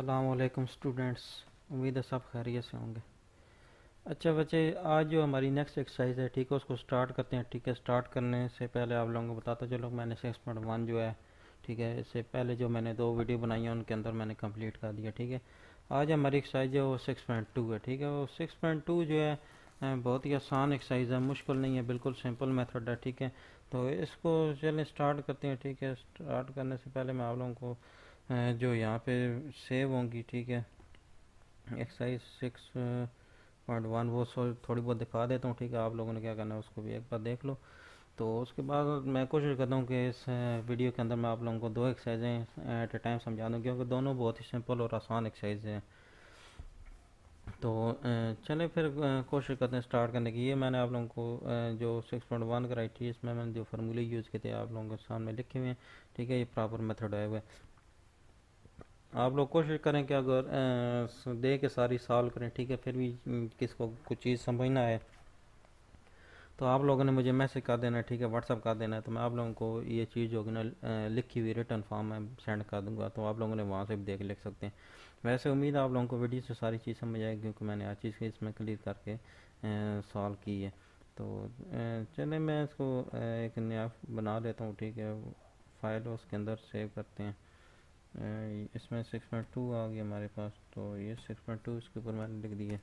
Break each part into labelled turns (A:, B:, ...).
A: अस्सलाम वालेकुम स्टूडेंट्स। उम्मीद है सब खैरियत से होंगे। अच्छा बच्चे, आज जो हमारी नेक्स्ट एक्सरसाइज है, ठीक है, उसको स्टार्ट करते हैं। ठीक है, स्टार्ट करने से पहले आप लोगों को बताता चलो, मैंने 6.1 जो है, ठीक है, इससे पहले जो मैंने दो वीडियो बनाई हैं उनके अंदर मैंने कंप्लीट कर दिया। ठीक है, आज हमारी एक्सरसाइज है वो 6.2 है। ठीक है, वो 6.2 जो है बहुत ही आसान एक्सरसाइज है, मुश्किल नहीं है, बिल्कुल सिंपल मेथड है। ठीक है, तो इसको चलें स्टार्ट करते हैं। ठीक है, स्टार्ट करने से पहले मैं आप लोगों को जो यहाँ पे सेव होंगी, ठीक है, एक्सरसाइज 6.1 वो थोड़ी बहुत दिखा देता हूँ। ठीक है, आप लोगों ने क्या करना है उसको भी एक बार देख लो। तो उसके बाद मैं कोशिश करता हूँ कि इस वीडियो के अंदर मैं आप लोगों को दो एक्सरसाइजें एट ए टाइम समझा दूँ, क्योंकि दोनों बहुत ही सिंपल और आसान एक्सरसाइज हैं। तो चलें फिर कोशिश करते हैं स्टार्ट करने की। ये मैंने आप लोगों को जो 6.1 कराई थी, इसमें मैंने जो फार्मूले यूज़ किए थे आप लोगों के सामने लिखे हुए हैं। ठीक है, ये प्रॉपर मेथड है हुआ है। आप लोग कोशिश करें कि अगर दे के सारी सॉल्व करें, ठीक है, फिर भी किसको कुछ चीज़ समझ ना आए तो आप लोगों ने मुझे मैसेज कर देना है। ठीक है, व्हाट्सअप कर देना है, तो मैं आप लोगों को ये चीज़ होगी ना लिखी हुई रिटर्न फॉर्म में सेंड कर दूंगा, तो आप लोगों ने वहाँ से भी देख लिख सकते हैं। वैसे उम्मीद है आप लोगों को वीडियो से सारी चीज़ समझ आएगी, क्योंकि मैंने हर चीज़ इसमें क्लियर करके सॉल्व की है। तो चलें मैं इसको एक नया बना लेता हूँ। ठीक है, फाइल उसके अंदर सेव करते हैं। इसमें 6.2 आ गया हमारे पास, तो ये 6.2 इसके ऊपर मैंने लिख दिया।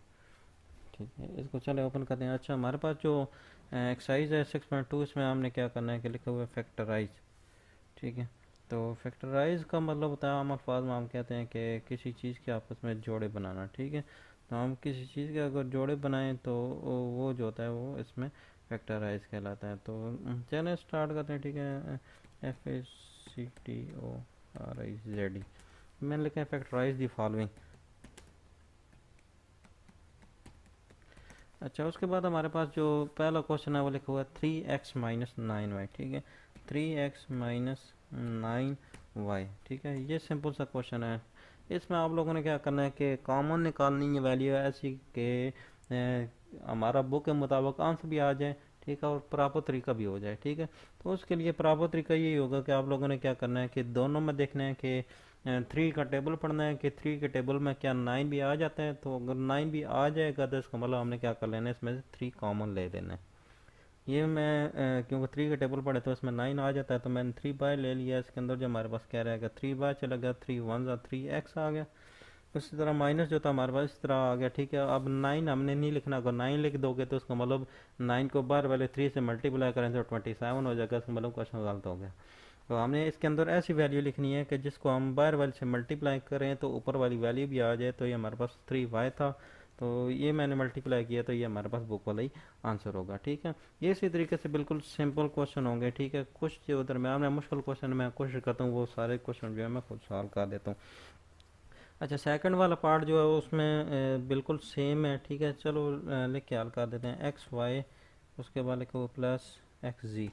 A: ठीक है, इसको चले ओपन करते हैं। अच्छा, हमारे पास जो एक्सरसाइज है 6.2, इसमें हमने क्या करना है कि लिखा हुआ है फैक्टराइज। ठीक है, तो फैक्टराइज का मतलब होता है, आम अल्फाज में हम कहते हैं कि किसी चीज़ के आपस में जोड़े बनाना। ठीक है, तो हम किसी चीज़ के अगर जोड़े बनाएं तो वो जो होता है वो इसमें फैक्टराइज कहलाता है। तो चलें स्टार्ट करते हैं। ठीक है, FACTORIZ, मैंने लिखा है फैक्टराइज दी फॉलोइंग। अच्छा, उसके बाद हमारे पास जो पहला क्वेश्चन है वो लिखा हुआ है 3x - 9y। ठीक है, 3x - 9y। ठीक है, ये सिंपल सा क्वेश्चन है। इसमें आप लोगों ने क्या करना है कि कॉमन निकालनी है वैल्यू ऐसी कि हमारा बुक के मुताबिक आंसर भी आ जाए। ठीक है, और प्रॉपर तरीका भी हो जाए। ठीक है, तो उसके लिए प्रॉपर तरीका यही होगा कि आप लोगों ने क्या करना है कि दोनों में देखना है कि 3 का टेबल पढ़ना है कि 3 के टेबल में क्या 9 भी आ जाता है। तो अगर 9 भी आ जाएगा तो इसका मतलब हमने क्या कर लेना है, इसमें से 3 कॉमन ले लेना है। ये मैं क्योंकि 3 का टेबल पढ़े तो इसमें 9 आ जाता है, तो मैंने 3 बाय ले लिया। इसके अंदर जो हमारे पास क्या रहेगा, 3 बाय चला गया, 3 वन 3x आ गया। उसी तरह माइनस जो था हमारे पास इस तरह आ गया। ठीक है, अब 9 हमने नहीं लिखना, अगर 9 लिख दोगे तो उसका मतलब 9 को बार वाले 3 से मल्टीप्लाई करें तो 27 हो जाएगा, इसका मतलब क्वेश्चन गलत हो गया। तो हमने इसके अंदर ऐसी वैल्यू लिखनी है कि जिसको हम बाहर वाले से मल्टीप्लाई करें तो ऊपर वाली वैल्यू भी आ जाए। तो ये हमारे पास 3y था, तो ये मैंने मल्टीप्लाई किया, तो ये हमारे पास बुक वाला ही आंसर होगा। ठीक है, ये इसी तरीके से बिल्कुल सिंपल क्वेश्चन होंगे। ठीक है, कुछ जो दरम्यान में मुश्किल क्वेश्चन मैं कोशिश करता हूँ वो सारे क्वेश्चन जो है मैं खुद सॉल्व कर देता हूँ। अच्छा, सेकंड वाला पार्ट जो है उसमें बिल्कुल सेम है। ठीक है, चलो लिख के हल कर देते हैं। XY, उसके बाद लिखा हुआ +XZ।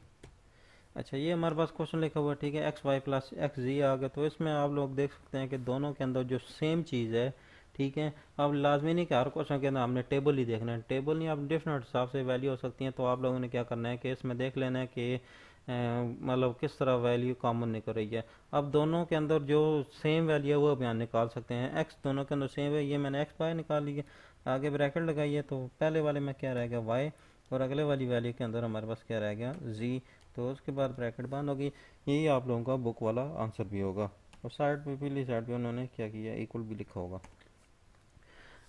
A: अच्छा, ये हमारे पास क्वेश्चन लिखा हुआ है। ठीक है, XY + XZ आ गया, तो इसमें आप लोग देख सकते हैं कि दोनों के अंदर जो सेम चीज़ है। ठीक है, अब लाजमी नहीं कि हर क्वेश्चन के अंदर हमने टेबल ही देखना है, टेबल नहीं, आप डिफरेंट हिसाब से वैल्यू हो सकती हैं। तो आप लोगों ने क्या करना है कि इसमें देख लेना है कि मतलब किस तरह वैल्यू कॉमन निकल रही है। अब दोनों के अंदर जो सेम वैल्यू है वो भी हम निकाल सकते हैं। एक्स दोनों के अंदर सेम है, ये मैंने एक्स बाय निकाल लिया, आगे ब्रैकेट लगाइए, तो पहले वाले में क्या रहेगा वाई, और अगले वाली वैल्यू के अंदर हमारे पास क्या रह गया जी। तो उसके बाद ब्रैकेट बंद होगी। यही आप लोगों का बुक वाला आंसर भी होगा, और साइड पे पीली साइड पे उन्होंने क्या किया, इक्वल भी लिखा होगा।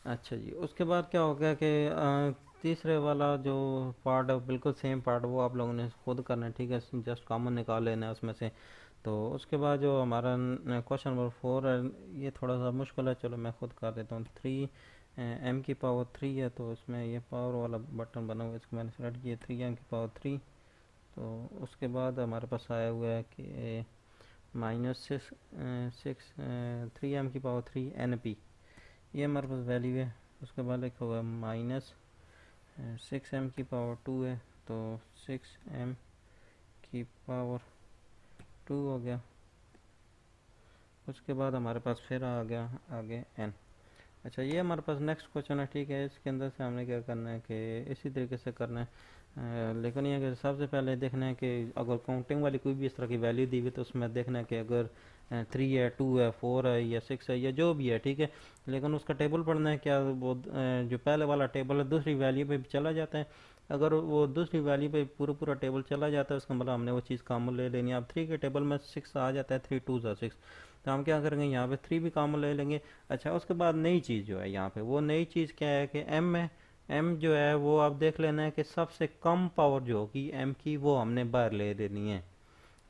A: अच्छा जी, उसके बाद क्या हो गया कि तीसरे वाला जो पार्ट है बिल्कुल सेम पार्ट वो आप लोगों ने खुद करना है। ठीक है, जस्ट कॉमन निकाल लेना है उसमें से। तो उसके बाद जो हमारा क्वेश्चन नंबर 4 है, ये थोड़ा सा मुश्किल है, चलो मैं खुद कर देता हूँ। 3m⁻³ है, तो इसमें ये पावर वाला बटन बना हुआ है, इसको मैंने सेलेक्ट किया, 3m⁻³ तो उसके बाद हमारे पास आया हुआ है कि -3m⁻³ ये हमारे पास वैल्यू है। उसके बाद लिखा हुआ है -6m⁻² है, तो 6m⁻² हो गया। उसके बाद हमारे पास फिर आ गया आगे n। अच्छा, ये हमारे पास नेक्स्ट क्वेश्चन है। ठीक है, इसके अंदर से हमने क्या करना है कि इसी तरीके से करना है। लेकिन ये कि सबसे पहले देखना है कि अगर काउंटिंग वाली कोई भी इस तरह की वैल्यू दी हुई तो उसमें देखना है कि अगर 3 है, 2 है, 4 है या 6 है या जो भी है, ठीक है। लेकिन उसका टेबल पढ़ना है, क्या वो जो पहले वाला टेबल है दूसरी वैल्यू पे भी चला जाता है। अगर वो दूसरी वैल्यू पे पूरा पूरा टेबल चला जाता है उसका मतलब हमने वो चीज़ कॉमन ले लेनी है। अब 3 के टेबल में 6 आ जाता है, 3 2 6, तो हम क्या करेंगे यहाँ पे 3 भी कॉमन ले लेंगे। अच्छा, उसके बाद नई चीज़ जो है यहाँ पे, वो नई चीज़ क्या है कि एम है। एम जो है वो आप देख लेना है कि सबसे कम पावर जो होगी एम की वो हमने बाहर ले लेनी है,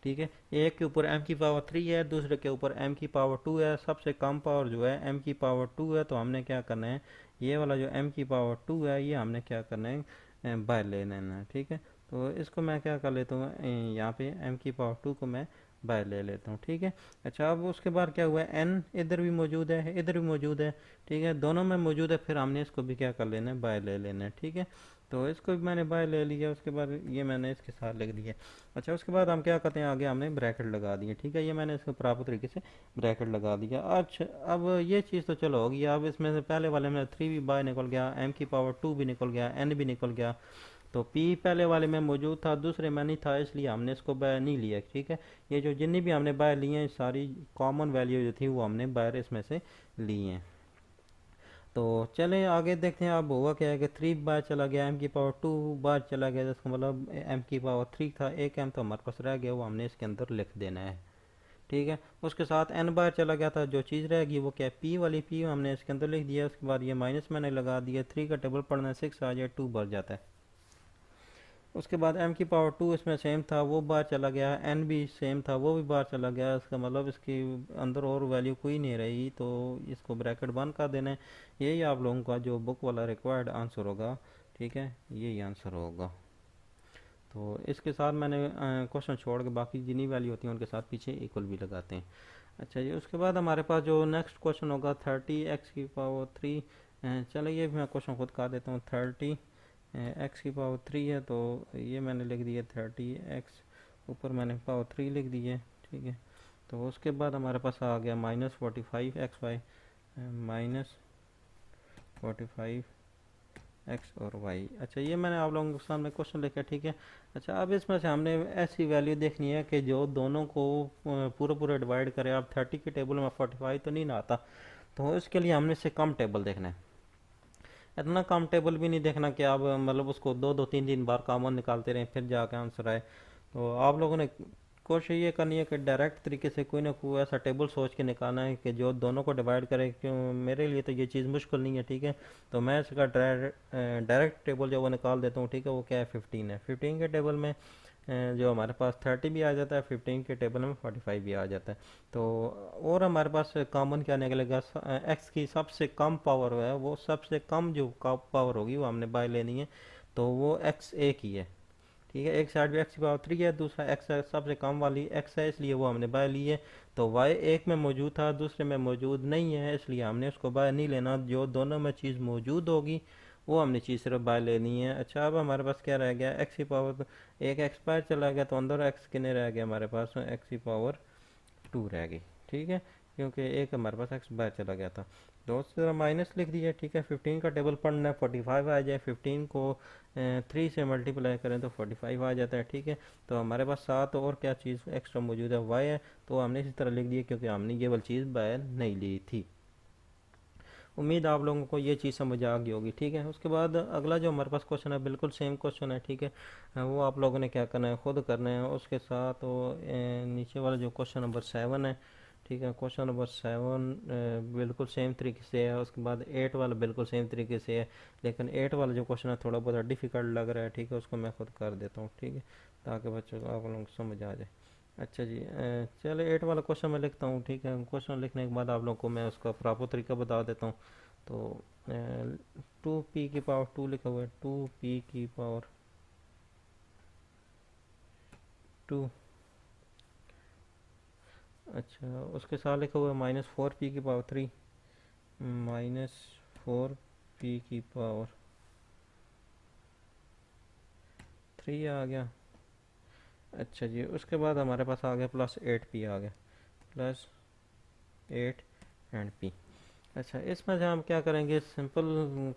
A: ठीक है। एक के ऊपर एम की पावर 3 है, दूसरे के ऊपर एम की पावर 2 है, सबसे कम पावर जो है एम की पावर 2 है, तो हमने क्या करना है, ये वाला जो एम की पावर 2 है ये हमने क्या करना है, बाहर ले लेना है, ठीक है। तो इसको मैं क्या कर लेता हूँ, यहाँ पे एम की पावर 2 को मैं बाहर ले लेता हूँ, ठीक है। अच्छा, अब उसके बाद क्या हुआ, एन इधर भी मौजूद है, इधर भी मौजूद है, ठीक है, दोनों में मौजूद है, फिर हमने इसको भी क्या कर लेना है, बाहर ले लेना है, ठीक है। तो इसको भी मैंने बाहर ले लिया, उसके बाद ये मैंने इसके साथ लिख दिया। अच्छा, उसके बाद हम क्या करते हैं, आगे हमने ब्रैकेट लगा दिए, ठीक है, ये मैंने इसको प्रॉपर तरीके से ब्रैकेट लगा दिया। अच्छा, अब ये चीज़ तो चलो होगी, अब इसमें से पहले वाले में 3 भी बाहर निकल गया, एम की पावर 2 भी निकल गया, एन भी निकल गया। तो पी पहले वाले में मौजूद था, दूसरे में नहीं था, इसलिए हमने इसको बाहर नहीं लिया, ठीक है। ये जो जितनी भी हमने बाहर लिए हैं सारी कॉमन वैल्यू जो थी वो हमने बाहर इसमें से ली हैं। तो चलें आगे देखते हैं। अब हुआ क्या है कि 3 बार चला गया, एम की पावर 2 बार चला गया, जिसका मतलब एम की पावर 3 था, एक एम तो हमारे पास रह गया, वो हमने इसके अंदर लिख देना है, ठीक है। उसके साथ एन बार चला गया था, जो चीज़ रहेगी वो क्या, पी वाली पी हमने इसके अंदर लिख दिया। उसके बाद ये माइनस मैंने लगा दिया, 3 का टेबल पढ़ना है, 6 आ जाए, 2 भर जाता है। उसके बाद एम की पावर 2 इसमें सेम था, वो बार चला गया, एन भी सेम था, वो भी बार चला गया, इसका मतलब इसके अंदर और वैल्यू कोई नहीं रही, तो इसको ब्रैकेट बंद कर देना है। यही आप लोगों का जो बुक वाला रिक्वायर्ड आंसर होगा, ठीक है, यही आंसर होगा। तो इसके साथ मैंने क्वेश्चन छोड़ के बाकी जितनी वैल्यू होती है उनके साथ पीछे इक्वल भी लगाते हैं। अच्छा जी, उसके बाद हमारे पास जो नेक्स्ट क्वेश्चन होगा 30 x की पावर 3। चलो ये भी मैं क्वेश्चन खुद कर देता हूँ। 30 x की पावर 3 है, तो ये मैंने लिख दिया 30 x, ऊपर मैंने पावर 3 लिख दी है, ठीक है। तो उसके बाद हमारे पास आ गया -45 x y, -45 एक्स और वाई। अच्छा, ये मैंने आप लोगों के सामने क्वेश्चन लिखा, ठीक है। अच्छा, अब इसमें से हमने ऐसी वैल्यू देखनी है कि जो दोनों को पूरा पूरा डिवाइड करे। अब 30 के टेबल में 45 तो नहीं ना आता, तो इसके लिए हमने से कम टेबल देखना है। इतना कम टेबल भी नहीं देखना कि आप मतलब उसको दो दो तीन तीन बार कॉमन निकालते रहें फिर जाके आंसर आए। तो आप लोगों ने कोशिश ये करनी है कि डायरेक्ट तरीके से कोई ना कोई ऐसा टेबल सोच के निकालना है कि जो दोनों को डिवाइड करे। क्यों, मेरे लिए तो ये चीज़ मुश्किल नहीं है, ठीक है। तो मैं इसका डायरेक्ट टेबल जो वो निकाल देता हूँ, ठीक है। वो क्या है, 15 है, 15 के टेबल में जो हमारे पास 30 भी आ जाता है, 15 के टेबल में 45 भी आ जाता है। तो और हमारे पास कॉमन क्या निकलेगा, एक्स की सबसे कम पावर है, वो सबसे कम जो पावर होगी वो हमने बाय लेनी है, तो वो एक्स एक ही है, ठीक है। एक साइड भी एक्स की पावर 3 है, दूसरा एक्स सबसे कम वाली एक्स है, इसलिए वो हमने बाय ली है। तो वाई एक में मौजूद था, दूसरे में मौजूद नहीं है, इसलिए हमने उसको बाय नहीं लेना। जो दोनों में चीज़ मौजूद होगी वो हमने चीज़ सिर्फ बाय लेनी है। अच्छा, अब हमारे पास क्या रह गया, एक्स की पावर तो एक एक्स बाहर चला गया, तो अंदर एक्स कितने रह गया हमारे पास, एक्स की पावर 2 रह गई, ठीक है, क्योंकि एक हमारे पास एक्स बाहर चला गया था। दो से ज़रा माइनस लिख दिया, ठीक है। 15 का टेबल पढ़ना है, 45 आ जाए, 15 को 3 से मल्टीप्लाई करें तो 45 आ जाता है, ठीक है। तो हमारे पास साथ और क्या चीज़ एक्स्ट्रा मौजूद है, वाई है, तो हमने इसी तरह लिख दिया क्योंकि हमने ये वाली चीज़ बाहर नहीं ली थी। उम्मीद आप लोगों को ये चीज़ समझ आ गई होगी, ठीक है। उसके बाद अगला जो हमारे पास क्वेश्चन है बिल्कुल सेम क्वेश्चन है, ठीक है। वो आप लोगों ने क्या करना है, खुद करना है। उसके साथ वो नीचे वाला जो क्वेश्चन नंबर 7 है, ठीक है, क्वेश्चन नंबर 7 बिल्कुल सेम तरीके से है। उसके बाद 8 वाला बिल्कुल सेम तरीके से है, लेकिन 8 वाला जो क्वेश्चन है थोड़ा बहुत डिफ़िकल्ट लग रहा है, ठीक है। उसको मैं खुद कर देता हूँ, ठीक है, ताकि बच्चों को आप लोगों को समझ आ जाए। अच्छा जी, चलो 8 वाला क्वेश्चन मैं लिखता हूँ, ठीक है। क्वेश्चन लिखने के बाद आप लोगों को मैं उसका प्रॉपर तरीका बता देता हूँ। तो 2p की पावर 2 लिखा हुआ है, 2p की पावर 2। अच्छा, उसके साथ लिखा हुआ है -4p की पावर 3, -4p की पावर 3 आ गया। अच्छा जी, उसके बाद हमारे पास आ गया +8p आ गया, +8 एंड p। अच्छा, इसमें से हम क्या करेंगे, सिंपल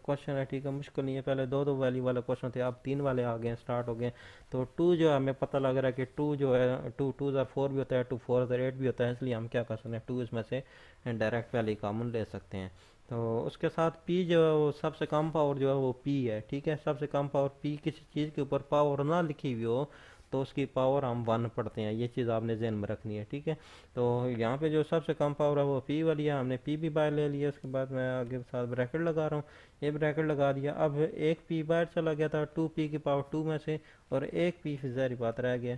A: क्वेश्चन है, ठीक है, मुश्किल नहीं है। पहले दो दो वैल्यू वाले क्वेश्चन थे, अब तीन वाले आ गए, स्टार्ट हो गए। तो टू जो है हमें पता लग रहा है कि टू जो है, टू टू ज़ार फोर भी होता है, टू फोर ज़ार एट भी होता है, इसलिए हम क्या कर सकते हैं, टू इसमें से डायरेक्ट वैल्यू कॉमन ले सकते हैं। तो उसके साथ पी जो है वो सबसे कम पावर जो है वो पी है, ठीक है। सबसे कम पावर पी, किसी चीज़ के ऊपर पावर ना लिखी हुई हो तो उसकी पावर हम वन पढ़ते हैं, ये चीज़ आपने जहन में रखनी है, ठीक है। तो यहाँ पे जो सबसे कम पावर है वो पी वाली है, हमने पी भी बाहर ले लिया। उसके बाद मैं आगे साथ ब्रैकेट लगा रहा हूँ, ये ब्रैकेट लगा दिया। अब एक पी बाहर चला गया था टू पी की पावर टू में से, और एक पी फिर ज़ाहिर बात रह गया,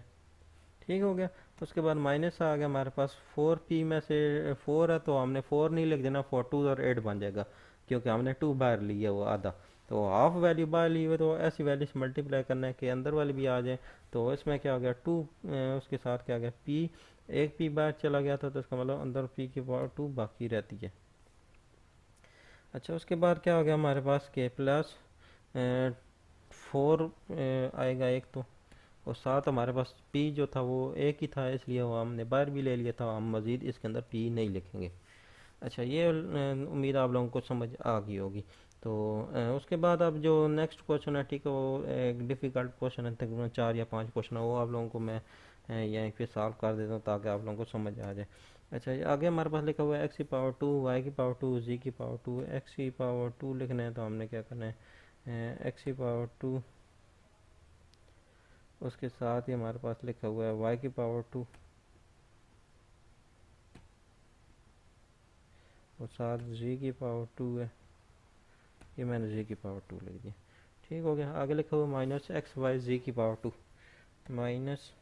A: ठीक हो गया। उसके बाद माइनस आ गया हमारे पास, फोर पी में से फोर है तो हमने फोर नहीं लिख देना, फोर टू और एट बन जाएगा, क्योंकि हमने टू बाहर लिया वो आधा। तो हाफ वैल्यू बाहर ली हुई, तो ऐसी वैल्यू से मल्टीप्लाई करना है कि अंदर वाली भी आ जाए। तो इसमें क्या हो गया, टू उसके साथ क्या हो गया पी, एक पी बाहर चला गया था, तो इसका मतलब अंदर पी की पावर टू बाकी रहती है। अच्छा, उसके बाद क्या हो गया हमारे पास के प्लस फोर आएगा एक, तो और साथ हमारे पास पी जो था वो एक ही था, इसलिए वो हमने बाहर भी ले लिया था, हम मज़ीद इसके अंदर पी नहीं लिखेंगे। अच्छा, ये उम्मीद आप लोगों को समझ आ गई होगी। तो उसके बाद अब जो नेक्स्ट क्वेश्चन है, ठीक है, वो एक डिफ़िकल्ट क्वेश्चन है, तकरीबन चार या पांच क्वेश्चन है, वो आप लोगों को मैं यहीं पे सॉल्व कर देता हूँ ताकि आप लोगों को समझ आ जाए। अच्छा, ये आगे हमारे पास लिखा हुआ है एक्स की पावर टू, वाई की पावर टू, जी की पावर टू। एक्स की पावर टू लिखना है तो हमने क्या करना है, एक्स की पावर टू, उसके साथ ही हमारे पास लिखा हुआ है वाई की पावर टू, और साथ जी की पावर टू है, ये मैंने जी की पावर टू लिख दिया, ठीक हो गया। आगे लिखा हुआ माइनस एक्स वाई जी की power two, minus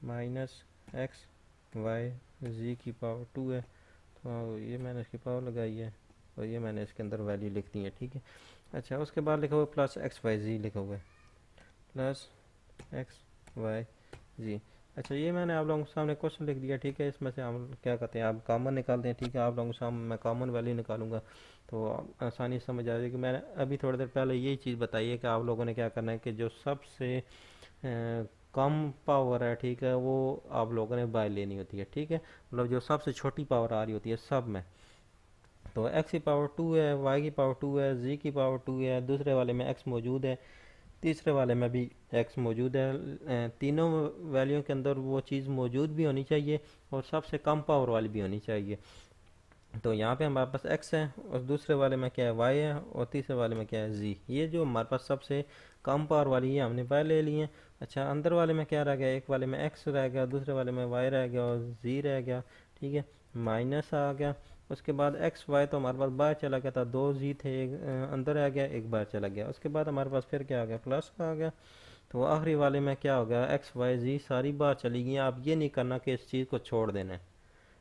A: minus X Y Z की पावर टू है, तो ये मैंने इसकी पावर लगाई है, और ये मैंने इसके अंदर वैल्यू लिख दी है, ठीक है। अच्छा, उसके बाद लिखा हुआ प्लस एक्स वाई जी लिखा हुआ है, प्लस एक्स वाई जी। अच्छा, ये मैंने आप लोगों के सामने क्वेश्चन लिख दिया, ठीक है। इसमें से हम क्या कहते हैं, आप कॉमन निकालते हैं, ठीक है। आप लोगों के सामने मैं कॉमन वैल्यू निकालूंगा तो आसानी से समझ आ जाएगी। मैंने अभी थोड़ी देर पहले यही चीज़ बताई है कि आप लोगों ने क्या करना है कि जो सबसे कम पावर है, ठीक है, वो आप लोगों ने बाय लेनी होती है, ठीक है। मतलब जो सबसे छोटी पावर आ रही होती है सब में, तो एक्स की पावर टू है, वाई की पावर टू है, जी की पावर टू है, दूसरे वाले में एक्स मौजूद है, तीसरे वाले में भी एक्स मौजूद है। तीनों वैल्यू के अंदर वो चीज़ मौजूद भी होनी चाहिए और सबसे कम पावर वाली भी होनी चाहिए। तो यहाँ पे हमारे पास एक्स है, और दूसरे वाले में क्या है वाई है, और तीसरे वाले में क्या है जी। ये जो हमारे पास सबसे कम पावर वाली है हमने वाई ले ली है। अच्छा, अंदर वाले में क्या रह गया, एक वाले में एक्स रह गया, दूसरे वाले में वाई रह गया, और जी रह गया, ठीक है। माइनस आ गया। उसके बाद एक्स वाई तो हमारे पास बाहर चला गया था, दो जी थे, एक अंदर आ गया, एक बाहर चला गया। उसके बाद हमारे पास फिर क्या आ गया, प्लस आ गया। तो आखिरी वाले में क्या हो गया, एक्स वाई जी सारी बाहर चली गई। आप ये नहीं करना कि इस चीज़ को छोड़ देना है,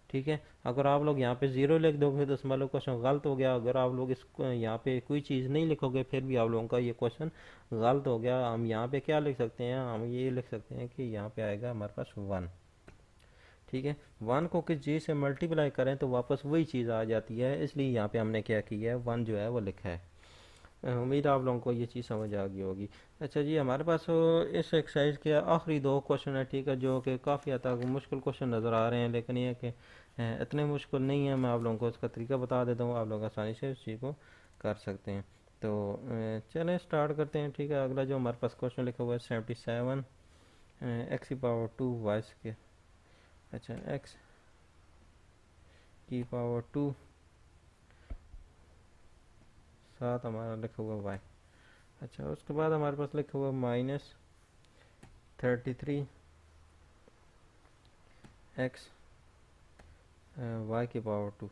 A: ठीक है। अगर आप लोग यहाँ पे ज़ीरो लिख दोगे तो समझ लो क्वेश्चन गलत हो गया। अगर आप लोग इस यहाँ पे कोई चीज़ नहीं लिखोगे फिर भी आप लोगों का ये क्वेश्चन गलत हो गया। हम यहाँ पे क्या लिख सकते हैं, हम ये लिख सकते हैं कि यहाँ पे आएगा हमारे पास वन, ठीक है। वन को किस चीज़ से मल्टीप्लाई करें तो वापस वही चीज़ आ जाती है, इसलिए यहाँ पे हमने क्या किया है, वन जो है वो लिखा है। उम्मीद आप लोगों को ये चीज़ समझ आ गई होगी। अच्छा जी, हमारे पास इस एक्सरसाइज के आखिरी दो क्वेश्चन है, ठीक है, जो कि काफ़ी हद तक मुश्किल क्वेश्चन नज़र आ रहे हैं, लेकिन ये कि इतने मुश्किल नहीं है। मैं आप लोगों को इसका तरीका बता देता हूँ, आप लोग आसानी से इस चीज़ को कर सकते हैं। तो चलें स्टार्ट करते हैं, ठीक है। अगला जो हमारे पास क्वेश्चन लिखा हुआ है 77, एक्स की पावर टू वाई के, अच्छा, एक्स की पावर टू, साथ हमारा लिखा हुआ वाई। अच्छा, उसके बाद हमारे पास लिखा हुआ -33 एक्स वाई की पावर टू।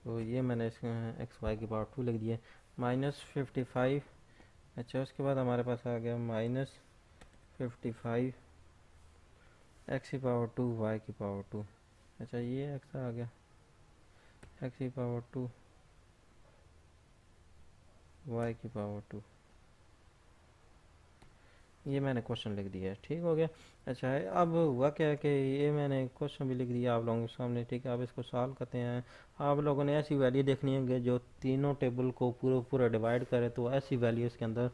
A: तो ये मैंने इस एक्स वाई की पावर टू लिख दिया, -55। अच्छा, उसके बाद हमारे पास आ गया -55 एक्स की पावर टू वाई की पावर टू। अच्छा, ये एक्स आ गया, एक्स की पावर टू वाई की पावर टू, ये मैंने क्वेश्चन लिख दिया है, ठीक हो गया। अच्छा है, अब हुआ क्या है कि ये मैंने क्वेश्चन भी लिख दिया आप लोगों के सामने, ठीक है। अब इसको सॉल्व करते हैं। आप लोगों ने ऐसी वैल्यू देखनी है कि जो तीनों टेबल को पूरा पूरा डिवाइड करे, तो ऐसी वैल्यू इसके अंदर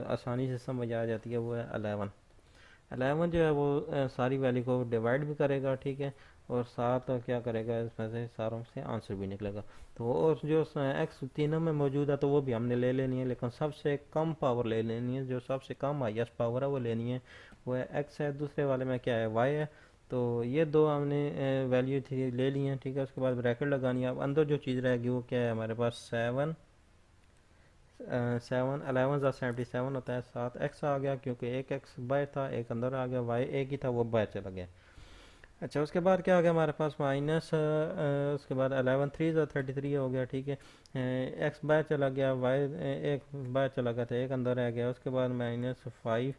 A: आसानी से समझ आ जाती है। वो है 11। 11 जो है वो सारी वैल्यू को डिवाइड भी करेगा, ठीक है, और साथ क्या करेगा, इसमें से सारों से आंसर भी निकलेगा। तो और जो एक्स तीनों में मौजूद है तो वो भी हमने ले लेनी है, लेकिन सबसे कम पावर ले लेनी है, जो सबसे कम हाईएस्ट पावर है वो लेनी है। वो है एक्स है, दूसरे वाले में क्या है, वाई है। तो ये दो हमने वैल्यू थी ले ली हैं, ठीक है। उसके बाद ब्रैकेट लगानी है। अब अंदर जो चीज़ रहेगी वो क्या है हमारे पास, सेवन, 7 11 = 77 होता है। 7 एक्स आ गया क्योंकि एक एक्स बाहर था, एक अंदर आ गया, वाई एक ही था वो बाहर चला गया। अच्छा, उसके बाद क्या आ गया हमारे पास, माइनस, उसके बाद 11 3 = 33 हो गया, ठीक है। एक्स बाहर चला गया, वाई एक बाहर चला गया था, एक अंदर रह गया। उसके बाद -5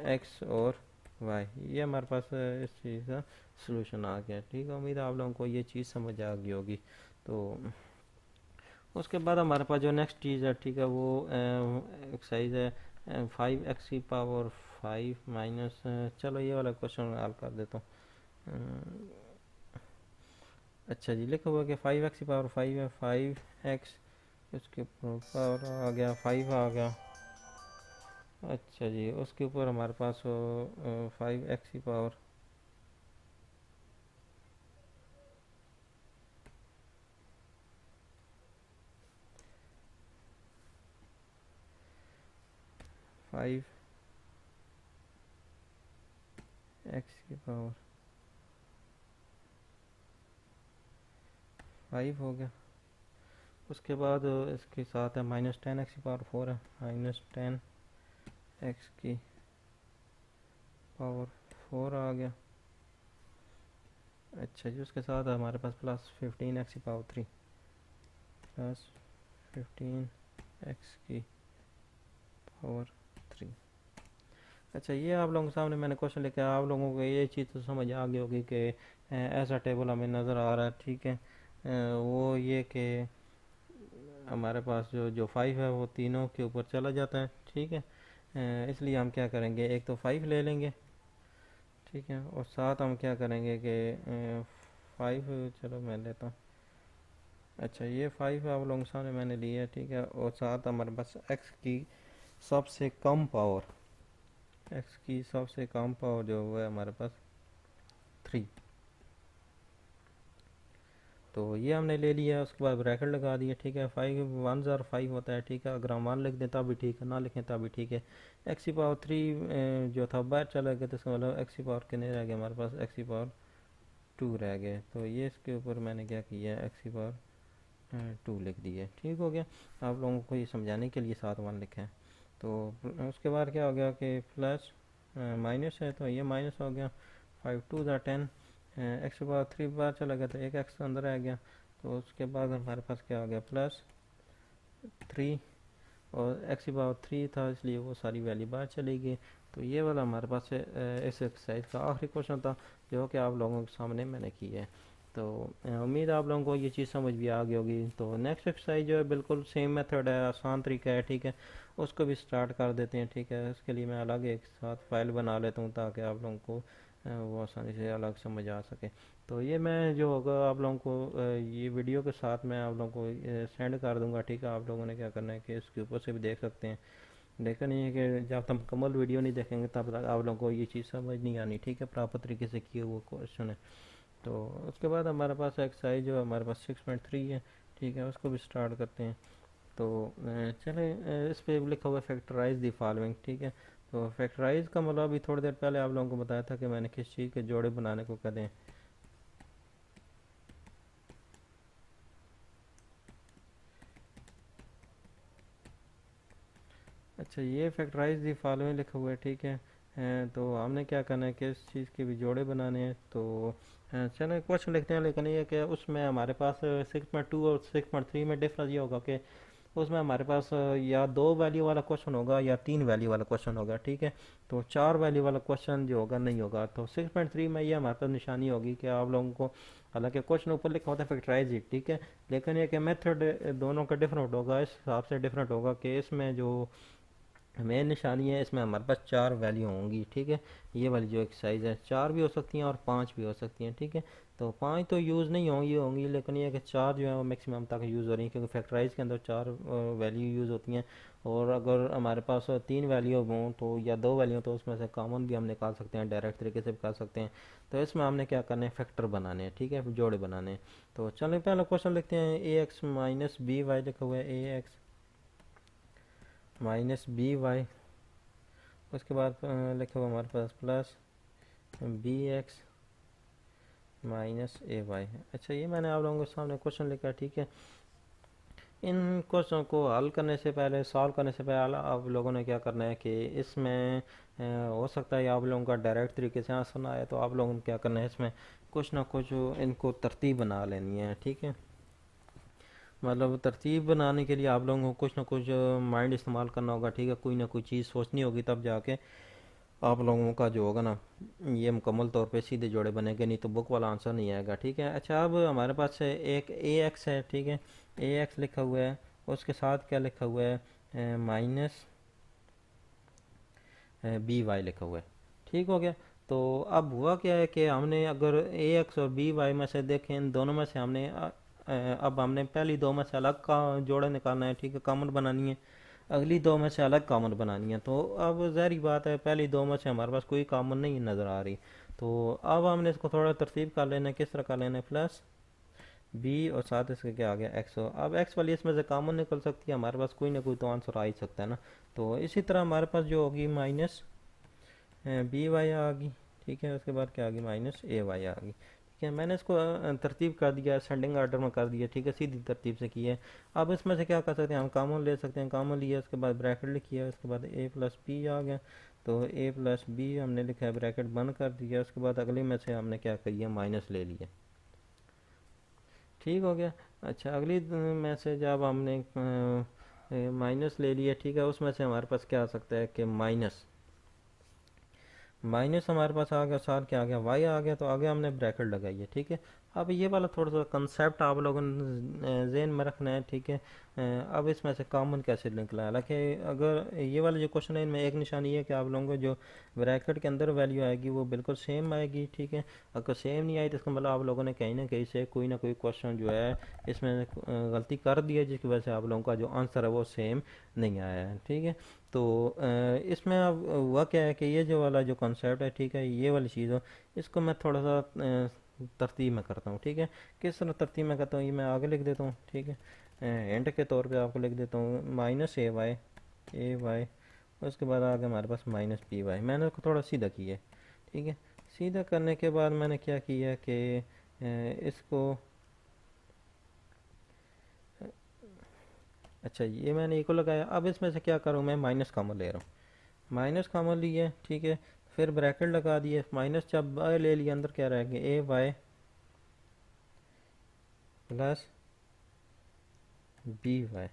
A: एक्स और वाई, ये हमारे पास इस चीज़ का सलूशन आ गया, ठीक है। उम्मीद है आप लोगों को ये चीज़ समझ आ गई होगी। तो उसके बाद हमारे पास जो नेक्स्ट चीज़ है, ठीक है, वो एक्सरसाइज है 5 x⁵ माइनस, चलो ये वाला क्वेश्चन हल कर देता हूँ। अच्छा जी, लिखा हुआ कि 5 x⁵ है, 5 x, उसके ऊपर पावर आ गया 5 आ गया। अच्छा जी, उसके ऊपर हमारे पास 5 x⁵, फाइव x⁵ 5 हो गया। उसके बाद इसके साथ है -10 x⁴ है, -10 x⁴ आ गया। अच्छा जी, उसके साथ हमारे पास +15 x⁵, +15 x⁴। अच्छा, ये आप लोगों के सामने मैंने क्वेश्चन लेके, आप लोगों को ये चीज़ तो समझ आ गई होगी कि ऐसा टेबल हमें नज़र आ रहा है, ठीक है। वो ये कि हमारे पास जो जो 5 है वो तीनों के ऊपर चला जाता है, ठीक है। इसलिए हम क्या करेंगे, एक तो 5 ले लेंगे, ठीक है, और साथ हम क्या करेंगे कि 5, चलो मैं लेता हूँ। अच्छा, ये 5 आप लोगों के सामने मैंने लिया है, ठीक है, और साथ हमारे पास सबसे कम पावर एक्स की सबसे कम पावर जो है हमारे पास 3। तो ये हमने ले लिया। उसके बाद ब्रैकेट लगा दिया, ठीक है। 5 1 * 5 होता है, ठीक है। अगर हम 1 लिख दें तब भी ठीक है, ना लिखें तब भी ठीक है। x⁵ जो था बाहर चला गया, तो इसका मतलब x⁵ कितने रह गए हमारे पास, x⁵2 रह गए। तो ये इसके ऊपर मैंने क्या किया, x⁵2 लिख दिया, ठीक हो गया। आप लोगों को ये समझाने के लिए 7 1 लिखे हैं। तो उसके बाद क्या हो गया कि प्लस माइनस है, तो ये माइनस हो गया। 5 2 = 10, x⁵3 बाहर चला गया, तो एक एक्स अंदर आ गया। तो उसके बाद हमारे पास क्या हो गया, +3, और x⁵3 था इसलिए वो सारी वैल्यू बाहर चली गई। तो ये वाला हमारे पास इस एक्सरसाइज का आखिरी क्वेश्चन था जो कि आप लोगों के सामने मैंने किया है। तो उम्मीद है आप लोगों को ये चीज़ समझ भी आ गई होगी। तो नेक्स्ट एक्सरसाइज जो है बिल्कुल सेम मेथड है, आसान तरीका है, ठीक है। उसको भी स्टार्ट कर देते हैं, ठीक है। उसके लिए मैं अलग एक साथ फाइल बना लेता हूँ ताकि आप लोगों को वो आसानी से अलग समझ आ सके। तो ये मैं जो होगा आप लोगों को ये वीडियो के साथ मैं आप लोगों को सेंड कर दूंगा, ठीक है। आप लोगों ने क्या करना है कि इसके ऊपर से भी देख सकते हैं। देखा नहीं है कि जब तक मुकम्मल वीडियो नहीं देखेंगे तब तक आप लोगों को ये चीज़ समझ नहीं आनी, ठीक है। प्रॉपर तरीके से किए वो क्वेश्चन है। तो उसके बाद हमारे पास एक्सरसाइज जो हमारे पास 6.3 है, ठीक है। उसको भी स्टार्ट करते हैं। तो चले, इस पे लिखा हुआ है फैक्टराइज द फॉलोइंग, ठीक है। तो फैक्टराइज का मतलब अभी थोड़ी देर पहले आप लोगों को बताया था कि मैंने किस चीज़ के जोड़े बनाने को कहते हैं। अच्छा, ये फैक्टराइज दी फॉलोइंग लिखा हुआ है, ठीक है। तो हमने क्या करना है कि इस चीज़ के भी जोड़े बनाने हैं। तो चलो क्वेश्चन लिखते हैं, लेकिन ये कि उसमें हमारे पास 6.2 और 6.3 में डिफरेंस ये होगा कि उसमें हमारे पास या 2 वैल्यू वाला क्वेश्चन होगा या 3 वैल्यू वाला क्वेश्चन होगा, ठीक है। तो 4 वैल्यू वाला क्वेश्चन जो होगा नहीं होगा। तो 6.3 में ये हमारे पास निशानी होगी कि आप लोगों को, हालांकि क्वेश्चन ऊपर लिखा होता है फैक्टराइज इट, ठीक है, लेकिन ये कि मेथड दोनों का डिफरेंट होगा, इस हिसाब से डिफरेंट होगा कि इसमें जो मेन निशानी है, इसमें हमारे पास 4 वैल्यू होंगी, ठीक है। ये वाली जो एक्सरसाइज है 4 भी हो सकती हैं और 5 भी हो सकती हैं, ठीक है। तो 5 तो यूज़ नहीं होंगी लेकिन ये है कि 4 जो है वो मैक्सिमम तक यूज़ हो रही हैं, क्योंकि फैक्टराइज के अंदर 4 वैल्यू यूज़ होती हैं। और अगर हमारे पास 3 वैल्यू हों तो, या 2 वैल्यू हो, तो उसमें से कॉमन भी हम निकाल सकते हैं, डायरेक्ट तरीके से भी कर सकते हैं। तो इसमें हमने क्या करना है, फैक्टर बनाने हैं, ठीक है, जोड़े बनाने हैं। तो चलिए पहला क्वेश्चन लिखते हैं, ए एक्स माइनस बी वाई लिखा हुआ है, ए एक्स माइनस बी वाई। उसके बाद लिखा हुआ हमारे पास प्लस बी एक्स माइनस ए वाई है। अच्छा, ये मैंने आप लोगों के सामने क्वेश्चन लिखा, ठीक है। इन क्वेश्चन को हल करने से पहले, सॉल्व करने से पहले आप लोगों ने क्या करना है कि इसमें हो सकता है आप लोगों का डायरेक्ट तरीके से आंसर ना आए, तो आप लोगों ने क्या करना है, इसमें कुछ ना कुछ इनको तरतीब बना लेनी है, ठीक है। मतलब तरतीब बनाने के लिए आप लोगों को कुछ ना कुछ माइंड इस्तेमाल करना होगा, ठीक है। कोई ना कोई चीज़ सोचनी होगी, तब जाके आप लोगों का जो होगा ना, ये मुकम्मल तौर पे सीधे जोड़े बनेंगे, नहीं तो बुक वाला आंसर नहीं आएगा, ठीक है। अच्छा, अब हमारे पास है एक ए एक्स है, ठीक है। ए एक्स लिखा हुआ है, उसके साथ क्या लिखा हुआ है, माइनस बी वाई लिखा हुआ है, ठीक हो गया। तो अब हुआ क्या है कि हमने अगर ए एक्स और बी वाई में से देखें, इन दोनों में से हमने अब हमने पहली दो में से अलग का जोड़ा निकालना है, ठीक है, कॉमन बनानी है। अगली दो में से अलग कॉमन बनानी है। तो अब ज़ाहिर बात है, पहली दो में से हमारे पास कोई कॉमन नहीं नज़र आ रही। तो अब हमने इसको थोड़ा तरतीब कर लेना है, किस तरह कर लेना है, प्लस बी और साथ इसके क्या आ गया, एक्स। अब एक्स वाली इसमें से कॉमन निकल सकती है, हमारे पास कोई ना कोई तो आंसर आ ही सकता है ना। तो इसी तरह हमारे पास जो होगी माइनस बी वाई आ गई, ठीक है। उसके बाद क्या आ गई, माइनस ए वाई आ गई, ठीक है। मैंने इसको तरतीब कर दिया, असेंडिंग आर्डर में कर दिया, ठीक है, सीधी तरतीब से की है। अब इसमें से क्या कर सकते हैं, हम कॉमन ले सकते हैं, कॉमन लिया, उसके बाद ब्रैकेट लिखिए, उसके बाद ए प्लस बी आ गया। तो ए प्लस बी हमने लिखा है, ब्रैकेट बंद कर दिया, उसके बाद अगले में से हमने क्या किया, माइनस ले लिया, ठीक हो गया। अच्छा, अगली में से जब हमने माइनस ले लिया, ठीक है, उसमें से हमारे पास क्या आ सकता है कि माइनस माइनस हमारे पास आ गया, साथ क्या आ गया, वाई आ गया, तो आगे हमने ब्रैकेट लगाई है, ठीक है। अब ये वाला थोड़ा सा कंसेप्ट आप लोगों ने जहन में रखना है, ठीक है। अब इसमें से कॉमन कैसे निकला है, हालांकि अगर ये वाला जो क्वेश्चन है, इनमें एक निशानी है कि आप लोगों को जो ब्रैकेट के अंदर वैल्यू आएगी वो बिल्कुल सेम आएगी, ठीक है। अगर सेम नहीं आई तो इसका मतलब आप लोगों ने कहीं ना कहीं से कोई ना कोई क्वेश्चन जो है इसमें गलती कर दी है, जिसकी वजह से आप लोगों का जो आंसर है वो सेम नहीं आया है, ठीक है। तो इसमें अब हुआ क्या है कि ये जो वाला जो कॉन्सेप्ट है, ठीक है, ये वाली चीज़ हो, इसको मैं थोड़ा सा तरतीब में करता हूँ, ठीक है। किस तरह तरतीब में करता हूँ, ये मैं आगे लिख देता हूँ, ठीक है। एंड के तौर पे आपको लिख देता हूँ माइनस ए वाई। उसके बाद आगे हमारे पास माइनस बी वाई, मैंने उसको थोड़ा सीधा किया है, ठीक है। सीधा करने के बाद मैंने क्या किया कि इसको, अच्छा, ये मैंने इको लगाया। अब इसमें से क्या करूँ, मैं माइनस कॉमन ले रहा हूँ, माइनस कॉमन लिए, ठीक है। फिर ब्रैकेट लगा दिए, माइनस जब बाय ले लिया, अंदर क्या रह गया, ए वाई प्लस बी वाई,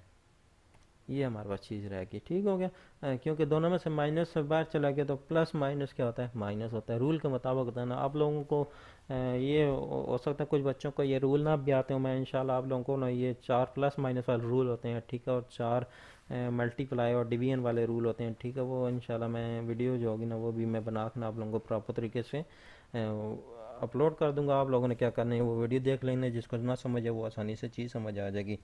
A: ये हमारे पास चीज़ रहेगी, ठीक हो गया। क्योंकि दोनों में से माइनस से बाहर चला गया, तो प्लस माइनस क्या होता है, माइनस होता है, रूल के मुताबिक होता है ना। आप लोगों को ये हो सकता है कुछ बच्चों को ये रूल ना भी आते हो, मैं इंशाल्लाह आप लोगों को ना ये 4 प्लस माइनस वाले रूल होते हैं, ठीक है, और 4 मल्टीप्लाई और डिवीजन वाले रूल होते हैं, ठीक है। वो इंशाल्लाह मैं वीडियो जो होगी ना वो भी मैं बना के ना आप लोगों को प्रॉपर तरीके से अपलोड कर दूंगा। आप लोगों ने क्या करना है, वो वीडियो देख लेना, जिसको ना समझ है वो आसानी से चीज़ समझ आ जाएगी।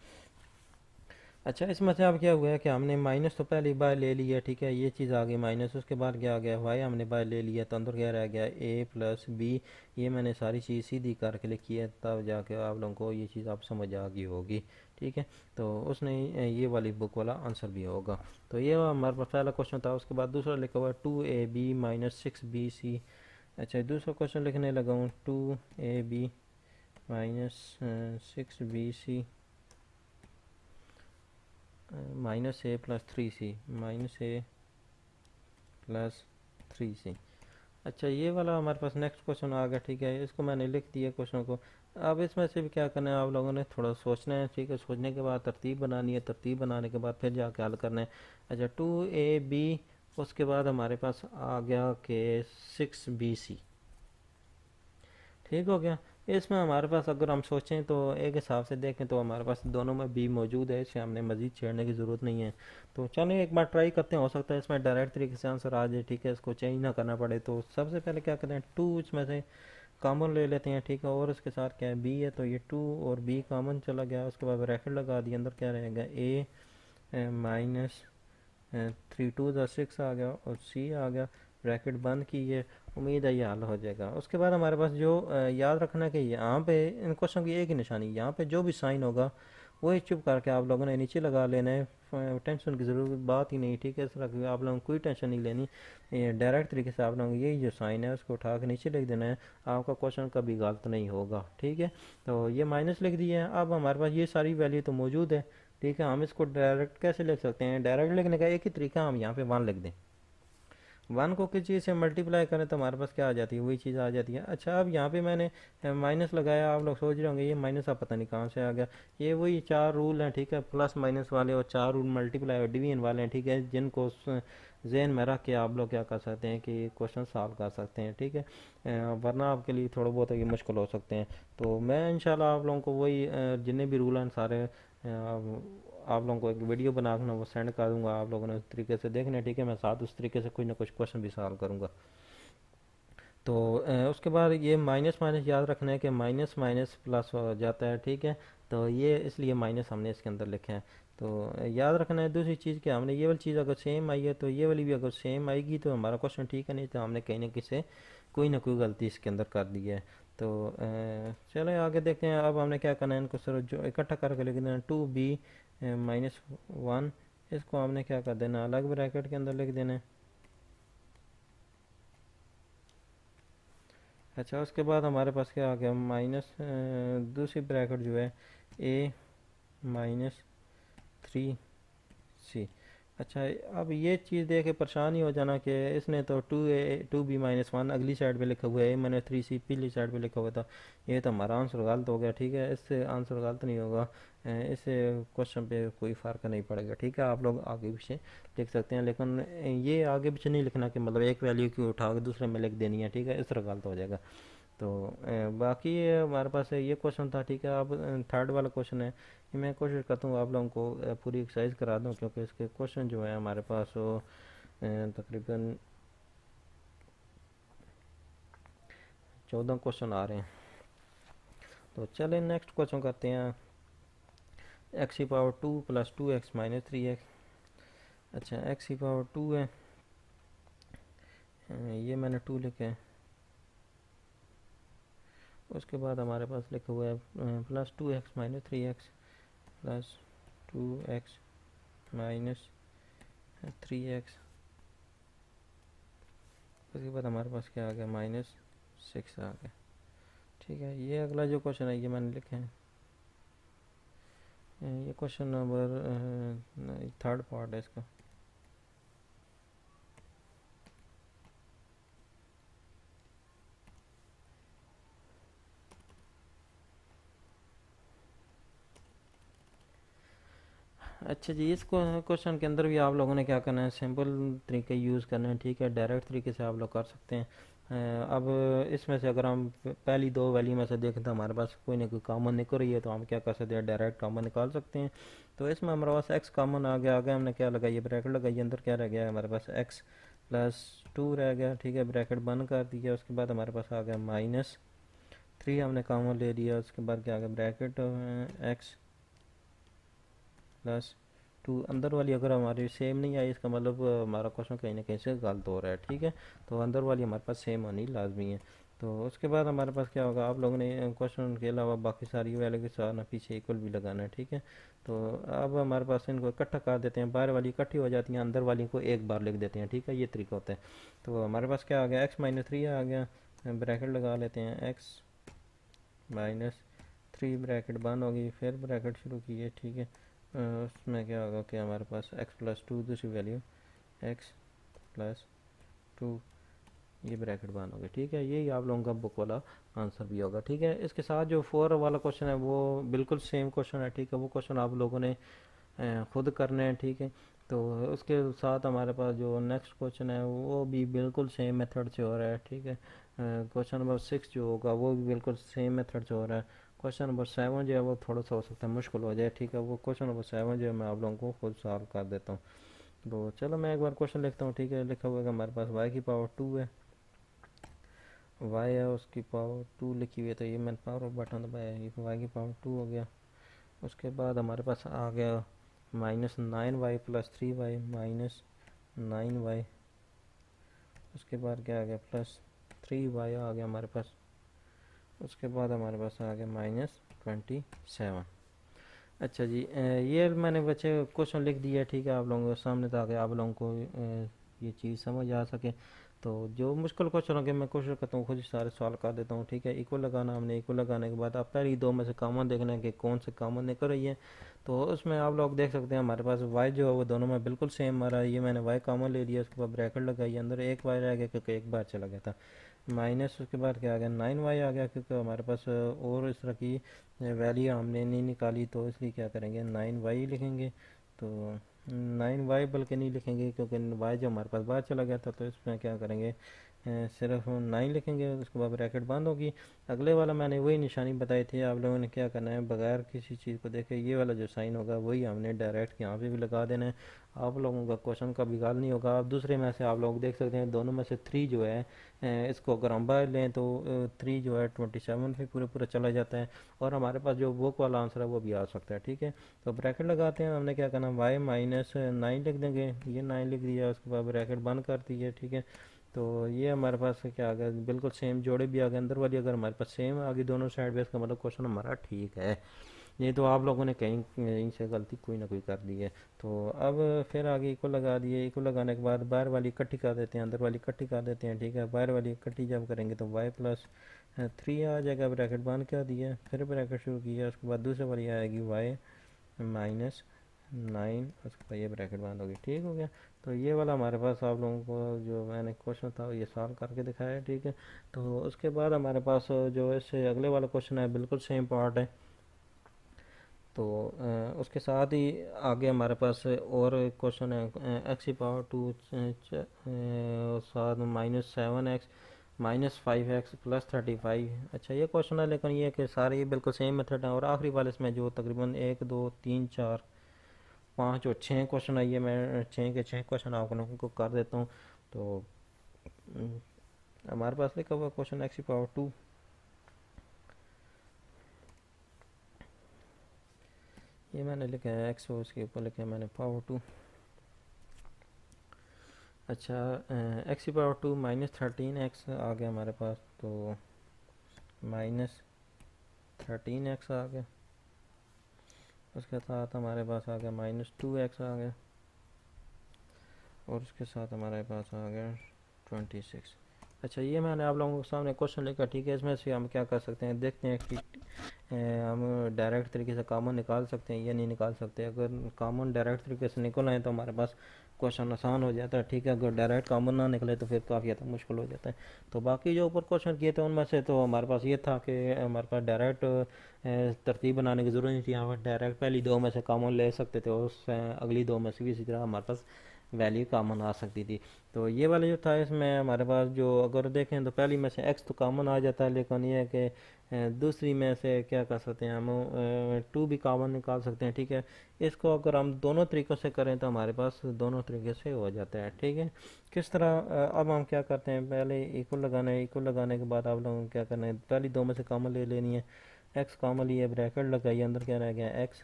A: अच्छा, इसमें से अब क्या हुआ है कि हमने माइनस तो पहली बार ले लिया, ठीक है, ये चीज़ आ गई माइनस। उसके बाद क्या आ गया, वाई हमने बार ले लिया, तो अंदर क्या रह गया, ए प्लस बी। ये मैंने सारी चीज़ सीधी करके लिखी है, तब जाके आप लोगों को ये चीज़ आप समझ आ गई होगी, ठीक है। तो उसने ये वाली बुक वाला आंसर भी होगा। तो ये हमारे पास पहला क्वेश्चन था। उसके बाद दूसरा लिखा हुआ है 2ab माइनस 6bc। अच्छा, दूसरा क्वेश्चन लिखने लगा हूँ, 2ab माइनस 6bc माइनस ए प्लस 3c, माइनस ए प्लस 3c। अच्छा, ये वाला हमारे पास नेक्स्ट क्वेश्चन आ गया, ठीक है, इसको मैंने लिख दिया क्वेश्चन को। अब इसमें से भी क्या करना है, आप लोगों ने थोड़ा सोचना है, ठीक है। सोचने के बाद तरतीब बनानी है, तरतीब बनाने के बाद फिर जाके हल करना है। अच्छा, 2ab, उसके बाद हमारे पास आ गया कि 6bc, ठीक हो गया। इसमें हमारे पास अगर हम सोचें तो एक हिसाब से देखें तो हमारे पास दोनों में बी मौजूद है, इसे हमने मज़ीद छेड़ने की ज़रूरत नहीं है। तो चलिए एक बार ट्राई करते हैं, हो सकता है इसमें डायरेक्ट तरीके से आंसर आ जाए, ठीक है, इसको चेंज ना करना पड़े। तो सबसे पहले क्या करते हैं, टू इसमें से कॉमन ले लेते हैं, ठीक है, और उसके साथ क्या है बी है, तो ये टू और बी कॉमन चला गया, उसके बाद ब्रैकेट लगा दिया, अंदर क्या रहेगा ए माइनस थ्री टू ज़ा सिक्स आ गया और सी आ गया, ब्रैकेट बंद की है। उम्मीद है ये हल हो जाएगा। उसके बाद हमारे पास जो याद रखना है कि यहाँ पे इन क्वेश्चन की एक ही निशानी, यहाँ पे जो भी साइन होगा वही चुप करके आप लोगों ने नीचे लगा लेना है। टेंशन की ज़रूरत बात ही नहीं, ठीक है, इस तरह की आप लोगों को कोई टेंशन नहीं लेनी। ये डायरेक्ट तरीके से आप लोगों यही जो साइन है उसको उठा के नीचे लिख देना है, आपका क्वेश्चन कभी गलत नहीं होगा, ठीक है। तो ये माइनस लिख दिया है, अब हमारे पास ये सारी वैल्यू तो मौजूद है, ठीक है। हम इसको डायरेक्ट कैसे लिख सकते हैं, डायरेक्ट लिखने का एक ही तरीका, हम यहाँ पे वन लिख दें। वन को किसी चीज़ से मल्टीप्लाई करें तो हमारे पास क्या आ जाती है, वही चीज़ आ जाती है। अच्छा, अब यहाँ पे मैंने माइनस लगाया, आप लोग सोच रहे होंगे ये माइनस अब पता नहीं कहाँ से आ गया। ये वही चार रूल हैं, ठीक है, प्लस माइनस वाले, और चार रूल मल्टीप्लाई और डिवीजन वाले हैं, ठीक है, जिनको जहन में रख के आप लोग क्या कर सकते हैं कि क्वेश्चन सॉल्व कर सकते हैं, ठीक है। वरना आपके लिए थोड़ा बहुत ये मुश्किल हो सकते हैं। तो मैं इंशाल्लाह आप लोगों को वही जितने भी रूल हैं सारे आप लोगों को एक वीडियो बना के ना वो सेंड कर दूंगा, आप लोगों ने उस तरीके से देखना है, ठीक है। मैं साथ उस तरीके से कुछ ना कुछ क्वेश्चन भी सॉल्व करूंगा। तो उसके बाद ये माइनस माइनस याद रखना है कि माइनस माइनस प्लस हो जाता है, ठीक है। तो ये इसलिए माइनस हमने इसके अंदर लिखा है। तो याद रखना है दूसरी चीज़ कि हमने ये वाली चीज़ अगर सेम आई है तो ये वाली भी अगर सेम आएगी तो हमारा क्वेश्चन ठीक है, नहीं तो हमने कहीं ना कहीं से कोई ना कोई गलती इसके अंदर कर दी है। तो चलो आगे देखते हैं। अब हमने क्या करना है, इनको सर जो इकट्ठा करके लिख देना, टू बी माइनस वन, इसको हमने क्या कर देना, अलग ब्रैकेट के अंदर लिख देना है। अच्छा, उसके बाद हमारे पास क्या आ गया, माइनस दूसरी ब्रैकेट जो है ए माइनस थ्री सी। अच्छा, अब ये चीज़ देख के परेशान ही हो जाना कि इसने तो टू बी माइनस वन अगली साइड पे लिखा हुआ है, ए माइनस थ्री सी पिछली साइड पे लिखा हुआ था, ये तो हमारा आंसर गलत हो गया, ठीक है। इससे आंसर गलत नहीं होगा, इससे क्वेश्चन पे कोई फ़र्क नहीं पड़ेगा, ठीक है। आप लोग आगे पीछे लिख सकते हैं, लेकिन ये आगे पीछे नहीं लिखना कि मतलब एक वैल्यू की उठा के दूसरे में लिख देनी है, ठीक है, इस तरह गलत हो जाएगा। तो बाकी हमारे पास ये क्वेश्चन था, ठीक है। अब थर्ड वाला क्वेश्चन है, कि मैं कोशिश करता हूँ आप लोगों को पूरी एक्सरसाइज करा दूँ, क्योंकि इसके क्वेश्चन जो है हमारे पास वो तकरीबन 14 क्वेश्चन आ रहे हैं। तो चलें नेक्स्ट क्वेश्चन करते हैं, एक्स की power two plus two x minus three x. अच्छा, एक्स की पावर टू है, ये मैंने टू लिखा है। उसके बाद हमारे पास लिखा हुआ है plus two x minus three x plus two x minus three x. उसके बाद हमारे पास क्या आ गया, माइनस सिक्स आ गया, ठीक है। ये अगला जो क्वेश्चन है ये मैंने लिखे हैं, ये क्वेश्चन नंबर थर्ड पार्ट है इसका। अच्छा जी, इस क्वेश्चन के अंदर भी आप लोगों ने क्या करना है, सिंपल तरीके यूज़ करना है, ठीक है। डायरेक्ट तरीके से आप लोग कर सकते हैं। अब इसमें से अगर हम पहली दो वैल्यू में से देखें तो हमारे पास कोई ना कोई कॉमन निकल रही है, तो हम क्या कर सकते हैं, डायरेक्ट कॉमन निकाल सकते हैं। तो इसमें हमारे पास एक्स कॉमन आ गया, आगे हमने क्या लगाई, ब्रैकेट लगाई, अंदर क्या रह गया हमारे पास एक्स प्लस टू रह गया, ठीक है, ब्रैकेट बंद कर दिया। उसके बाद हमारे पास आ गया माइनस थ्री, हमने कॉमन ले लिया। उसके बाद क्या आ गया, ब्रैकेट एक्स प्लस टू, अंदर वाली अगर हमारी सेम नहीं आई इसका मतलब हमारा क्वेश्चन कहीं ना कहीं से गलत हो रहा है, ठीक है। तो अंदर वाली हमारे पास सेम होनी लाजमी है। तो उसके बाद हमारे पास क्या होगा, आप लोगों ने क्वेश्चन के अलावा बाकी सारी वैल्यू के साथ ना पीछे इक्वल भी लगाना है, ठीक है। तो अब हमारे पास इनको इकट्ठा कर देते हैं, बाहर वाली इकट्ठी हो जाती हैं, अंदर वाली को एक बार लिख देते हैं, ठीक है, ये तरीका होता है। तो हमारे पास क्या आ गया, एक्स माइनस थ्री आ गया, ब्रैकेट लगा लेते हैं, एक्स माइनस थ्री, ब्रैकेट बंद होगी, फिर ब्रैकेट शुरू की है, ठीक है। उसमें क्या होगा कि हमारे पास x प्लस टू दूसरी वैल्यू x प्लस टू, ये ब्रैकेट बंद होगी, ठीक है। यही आप लोगों का बुक वाला आंसर भी होगा, ठीक है। इसके साथ जो फोर वाला क्वेश्चन है वो बिल्कुल सेम क्वेश्चन है, ठीक है। वो क्वेश्चन आप लोगों ने खुद करने हैं, ठीक है। तो उसके साथ हमारे पास जो नेक्स्ट क्वेश्चन है वो भी बिल्कुल सेम मेथड से हो रहा है, ठीक है। क्वेश्चन नंबर 6 जो होगा वो भी बिल्कुल सेम मेथड से हो रहा है। क्वेश्चन नंबर 7 जो है वो थोड़ा सा हो सकता है मुश्किल हो जाए, ठीक है। वो क्वेश्चन नंबर 7 जो है मैं आप लोगों को खुद सॉल्व कर देता हूँ। तो चलो मैं एक बार क्वेश्चन लिखता हूँ, ठीक है। लिखा हुआ है कि हमारे पास y की पावर 2 है, y है उसकी पावर 2 लिखी हुई है, तो ये मैंने पावर बटन दबाया, ये y की पावर 2 हो गया। उसके बाद हमारे पास आ गया -9y+3y -9y। उसके बाद क्या आ गया +3y आ गया हमारे पास। उसके बाद हमारे पास आ गया -27। अच्छा जी, ये मैंने बच्चे क्वेश्चन लिख दिया, ठीक है, आप लोगों के सामने, ताकि आप लोगों को ये चीज़ समझ आ सके। तो जो मुश्किल क्वेश्चन होंगे मैं कोशिश करता हूँ खुद ही सारे सॉल्व कर देता हूँ, ठीक है। इक्वल लगाना, हमने इक्वल लगाने के बाद आप पहले दो में से कॉमन देखना है कि कौन से कॉमन निकल रही है। तो उसमें आप लोग देख सकते हैं हमारे पास वाई जो है वो दोनों में बिल्कुल सेम आ रहा है। ये मैंने वाई कॉमन ले लिया, उसके बाद ब्रैकेट लगाई, अंदर एक वाई रह गया क्योंकि एक बार चला गया था। माइनस उसके बाद क्या आ गया 9y आ गया, क्योंकि हमारे पास और इस तरह की वैल्यू हमने नहीं निकाली, तो इसलिए क्या करेंगे 9y लिखेंगे। तो 9y बल्कि नहीं लिखेंगे क्योंकि y जो हमारे पास बाहर चला गया था, तो इसमें क्या करेंगे सिर्फ 9 लिखेंगे, उसके बाद ब्रैकेट बंद होगी। अगले वाला मैंने वही निशानी बताई थी, आप लोगों ने क्या करना है बगैर किसी चीज़ को देखे ये वाला जो साइन होगा वही हमने डायरेक्ट यहाँ पे भी लगा देना है। आप लोगों का क्वेश्चन का बिगाड़ नहीं होगा। आप दूसरे में से आप लोग देख सकते हैं दोनों में से 3 जो है इसको अगर हम बाहर लें तो 3 जो है 27 पे पूरे पूरा चला जाता है, और हमारे पास जो बुक वाला आंसर है वो भी आ सकता है, ठीक है। तो ब्रैकेट लगाते हैं, हमने क्या करना y-9 लिख देंगे, ये 9 लिख दिया, उसके बाद ब्रैकेट बंद कर दीजिए, ठीक है। तो ये हमारे पास क्या आ गया, बिल्कुल सेम जोड़े भी आ गए अंदर वाली, अगर हमारे पास सेम आ गई दोनों साइड बेस का मतलब क्वेश्चन हमारा ठीक है। ये तो आप लोगों ने कहीं कहीं से गलती कोई ना कोई कर दी है। तो अब फिर आगे इक्वल लगा दिए, इक्वल लगाने के बाद बाहर वाली इकट्ठी कर देते हैं, अंदर वाली इकट्ठी कर देते हैं, ठीक है। बाहर वाली इकट्ठी जब करेंगे तो y+3 आ जाएगा, ब्रैकेट बंद कर दिया, फिर ब्रैकेट शुरू किया, उसके बाद दूसरे वाली आएगी y-9, उसके बाद ये ब्रैकेट बंद होगी, ठीक हो गया। तो ये वाला हमारे पास आप लोगों को जो मैंने क्वेश्चन था ये सॉल्व करके दिखाया है, ठीक है। तो उसके बाद हमारे पास जो इससे अगले वाला क्वेश्चन है बिल्कुल सेम पार्ट है। तो उसके साथ ही आगे हमारे पास और एक क्वेश्चन है x⁻², साथ -7x -5x+35। अच्छा ये क्वेश्चन है, लेकिन ये कि सारे ये बिल्कुल सेम मेथड हैं, और आखिरी वाले इसमें जो तकरीबन 1 2 3 4 5 और 6 क्वेश्चन है, ये मैं 6 के 6 क्वेश्चन आप लोगों को कर देता हूँ। तो अम, हमारे पास लिखा हुआ क्वेश्चन x⁻², ये मैंने लिखा है x और उसके ऊपर लिखा है मैंने पावर 2। अच्छा x⁻² -13x आ गया हमारे पास, तो -13x आ गया। उसके साथ हमारे पास आ गया -2x आ गया, और उसके साथ हमारे पास आ गया 26। अच्छा ये मैंने आप लोगों के सामने क्वेश्चन लिखा, ठीक है। इसमें से हम क्या कर सकते हैं, देखते हैं कि हम डायरेक्ट तरीके से कॉमन निकाल सकते हैं या नहीं निकाल सकते। अगर कॉमन डायरेक्ट तरीके से निकल आए तो हमारे पास क्वेश्चन आसान हो जाता है, ठीक है। अगर डायरेक्ट कॉमन ना निकले तो फिर काफ़ी ज़्यादा मुश्किल हो जाता है। तो बाकी जो ऊपर क्वेश्चन किए थे उनमें से तो हमारे पास ये था कि हमारे पास डायरेक्ट तरतीब बनाने की ज़रूरत नहीं थी, हम डायरेक्ट पहली दो में से कॉमन ले सकते थे, और उस अगली दो में से भी इसी तरह हमारे पास वैल्यू कॉमन आ सकती थी। तो ये वाला जो था इसमें हमारे पास जो अगर देखें तो पहली में से x तो कॉमन आ जाता है, लेकिन ये है कि दूसरी में से क्या कर सकते हैं हम 2 भी कॉमन निकाल सकते हैं, ठीक है। इसको अगर हम दोनों तरीक़ों से करें तो हमारे पास दोनों तरीके से हो जाता है, ठीक है। किस तरह अब हम क्या करते हैं, पहले इक्वल लगाना है, इक्वल लगाने के बाद आप लोगों को क्या करना है, पहली दो में से कॉमन ले लेनी है। x कॉमन लिया, ब्रैकेट लगाइए, अंदर क्या रह गया x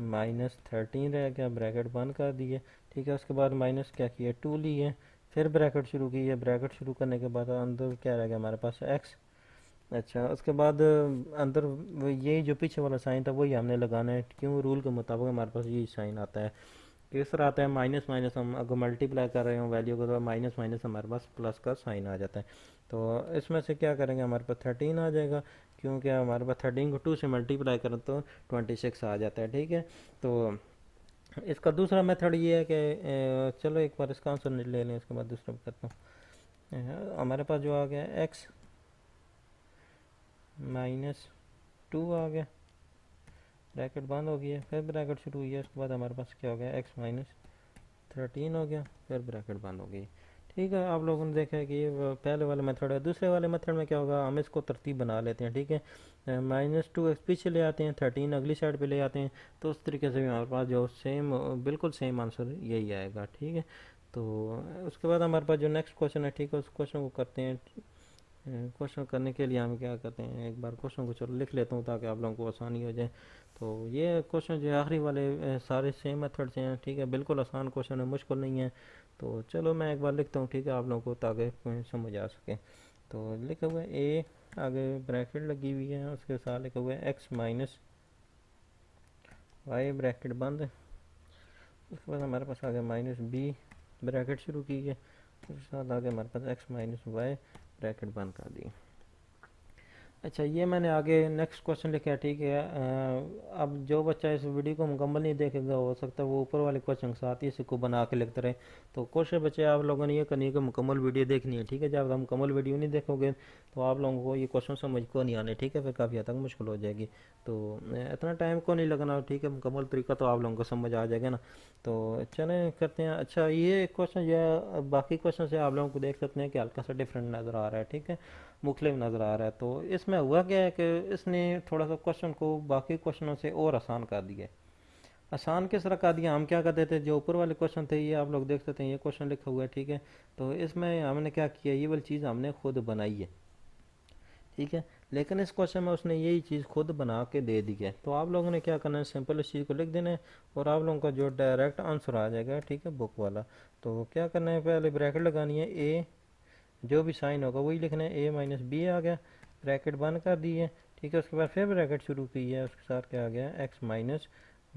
A: -13 रह गया, ब्रैकेट बंद कर दिए, ठीक है। उसके बाद माइनस क्या किया 2 लिए, फिर ब्रैकेट शुरू की है, ब्रैकेट शुरू करने के बाद अंदर क्या रह गया हमारे पास x। अच्छा उसके बाद अंदर यही जो पीछे वाला साइन था वही हमने लगाना है, क्यों रूल के मुताबिक हमारे पास यही साइन आता है। किस तरह आता है, माइनस माइनस हम अगर मल्टीप्लाई कर रहे हो वैल्यू को तो माइनस माइनस हमारे पास प्लस का साइन आ जाता है। तो इसमें से क्या करेंगे, हमारे पास 13 आ जाएगा, क्योंकि हमारे पास 13 को 2 से मल्टीप्लाई करें तो 26 आ जाता है, ठीक है। तो इसका दूसरा मेथड ये है कि चलो एक बार इसका आंसर ले लें, उसके बाद दूसरा करता हूँ। हमारे पास जो आ गया x -2 आ गया, ब्रैकेट बंद हो गई है, फिर ब्रैकेट शुरू हुई है, उसके बाद हमारे पास क्या हो गया x 13 हो गया, फिर ब्रैकेट बंद हो गई। ठीक है, आप लोगों ने देखा है कि ये पहले वाला मेथड है। दूसरे वाले मेथड में क्या होगा, हम इसको तरतीब बना लेते हैं। ठीक है, -2 पीछे ले आते हैं, 13 अगली साइड पे ले आते हैं, तो उस तरीके से भी हमारे पास जो सेम, बिल्कुल सेम आंसर यही आएगा। ठीक है, तो उसके बाद हमारे पास जो नेक्स्ट क्वेश्चन है, ठीक है, उस क्वेश्चन को करते हैं। क्वेश्चन करने के लिए हम क्या करते हैं, एक बार क्वेश्चन को चलो लिख लेता हूँ ताकि आप लोगों को आसानी हो जाए। तो ये क्वेश्चन जो है आखिरी वाले सारे सेम मेथड से हैं। ठीक है, बिल्कुल आसान क्वेश्चन है, मुश्किल नहीं है। तो चलो मैं एक बार लिखता हूँ, ठीक है, आप लोगों को ताकि समझ आ सके। तो लिखा हुआ है ए, आगे ब्रैकेट लगी हुई है, उसके साथ लिखा हुआ है एक्स माइनस वाई, ब्रैकेट बंद। उसके बाद हमारे पास आ गया -b, ब्रैकेट शुरू की है, उसके साथ आगे हमारे पास एक्स माइनस वाई, ब्रैकेट बंद कर दी। अच्छा, ये मैंने आगे नेक्स्ट क्वेश्चन लिखा है। ठीक है, अब जो बच्चा इस वीडियो को मुकम्मल नहीं देखेगा, हो सकता है वो ऊपर वाले क्वेश्चन के साथ ही इसी को बना के लिखते रहे। तो कोशिश बच्चे आप लोगों ने ये करनी है कि मुकम्मल वीडियो देखनी है। ठीक है, जब आप मुकम्मल वीडियो नहीं देखोगे तो आप लोगों को ये क्वेश्चन समझ को नहीं आने। ठीक है, फिर काफ़ी हद तक मुश्किल हो जाएगी। तो इतना टाइम को नहीं लगना। ठीक है, मुकम्मल तरीका तो आप लोगों को समझ आ जाएगा ना। तो चलें करते हैं। अच्छा, ये क्वेश्चन जो है बाकी क्वेश्चन से आप लोगों को देख सकते हैं कि हल्का सा डिफरेंट नज़र आ रहा है। ठीक है, मुख्तलिफ नज़र आ रहा है। तो इसमें हुआ क्या है कि इसने थोड़ा सा क्वेश्चन को बाकी क्वेश्चनों से और आसान कर दिया है। आसान किस तरह कर दिया, हम क्या करते थे, जो ऊपर वाले क्वेश्चन थे ये आप लोग देख सकते हैं, ये क्वेश्चन लिखा हुआ है। ठीक है, तो इसमें हमने क्या किया, ये वाली चीज़ हमने खुद बनाई है। ठीक है, लेकिन इस क्वेश्चन में उसने यही चीज़ खुद बना के दे दी है। तो आप लोगों ने क्या करना है, सिंपल इस चीज़ को लिख देना है और आप लोगों का जो डायरेक्ट आंसर आ जाएगा। ठीक है, बुक वाला। तो क्या करना है, पहले ब्रैकेट लगानी है, ए जो भी साइन होगा वही लिखना है, a-b आ गया, ब्रैकेट बंद कर दी है। ठीक है, उसके बाद फिर ब्रैकेट शुरू की है, उसके साथ क्या आ गया, x माइनस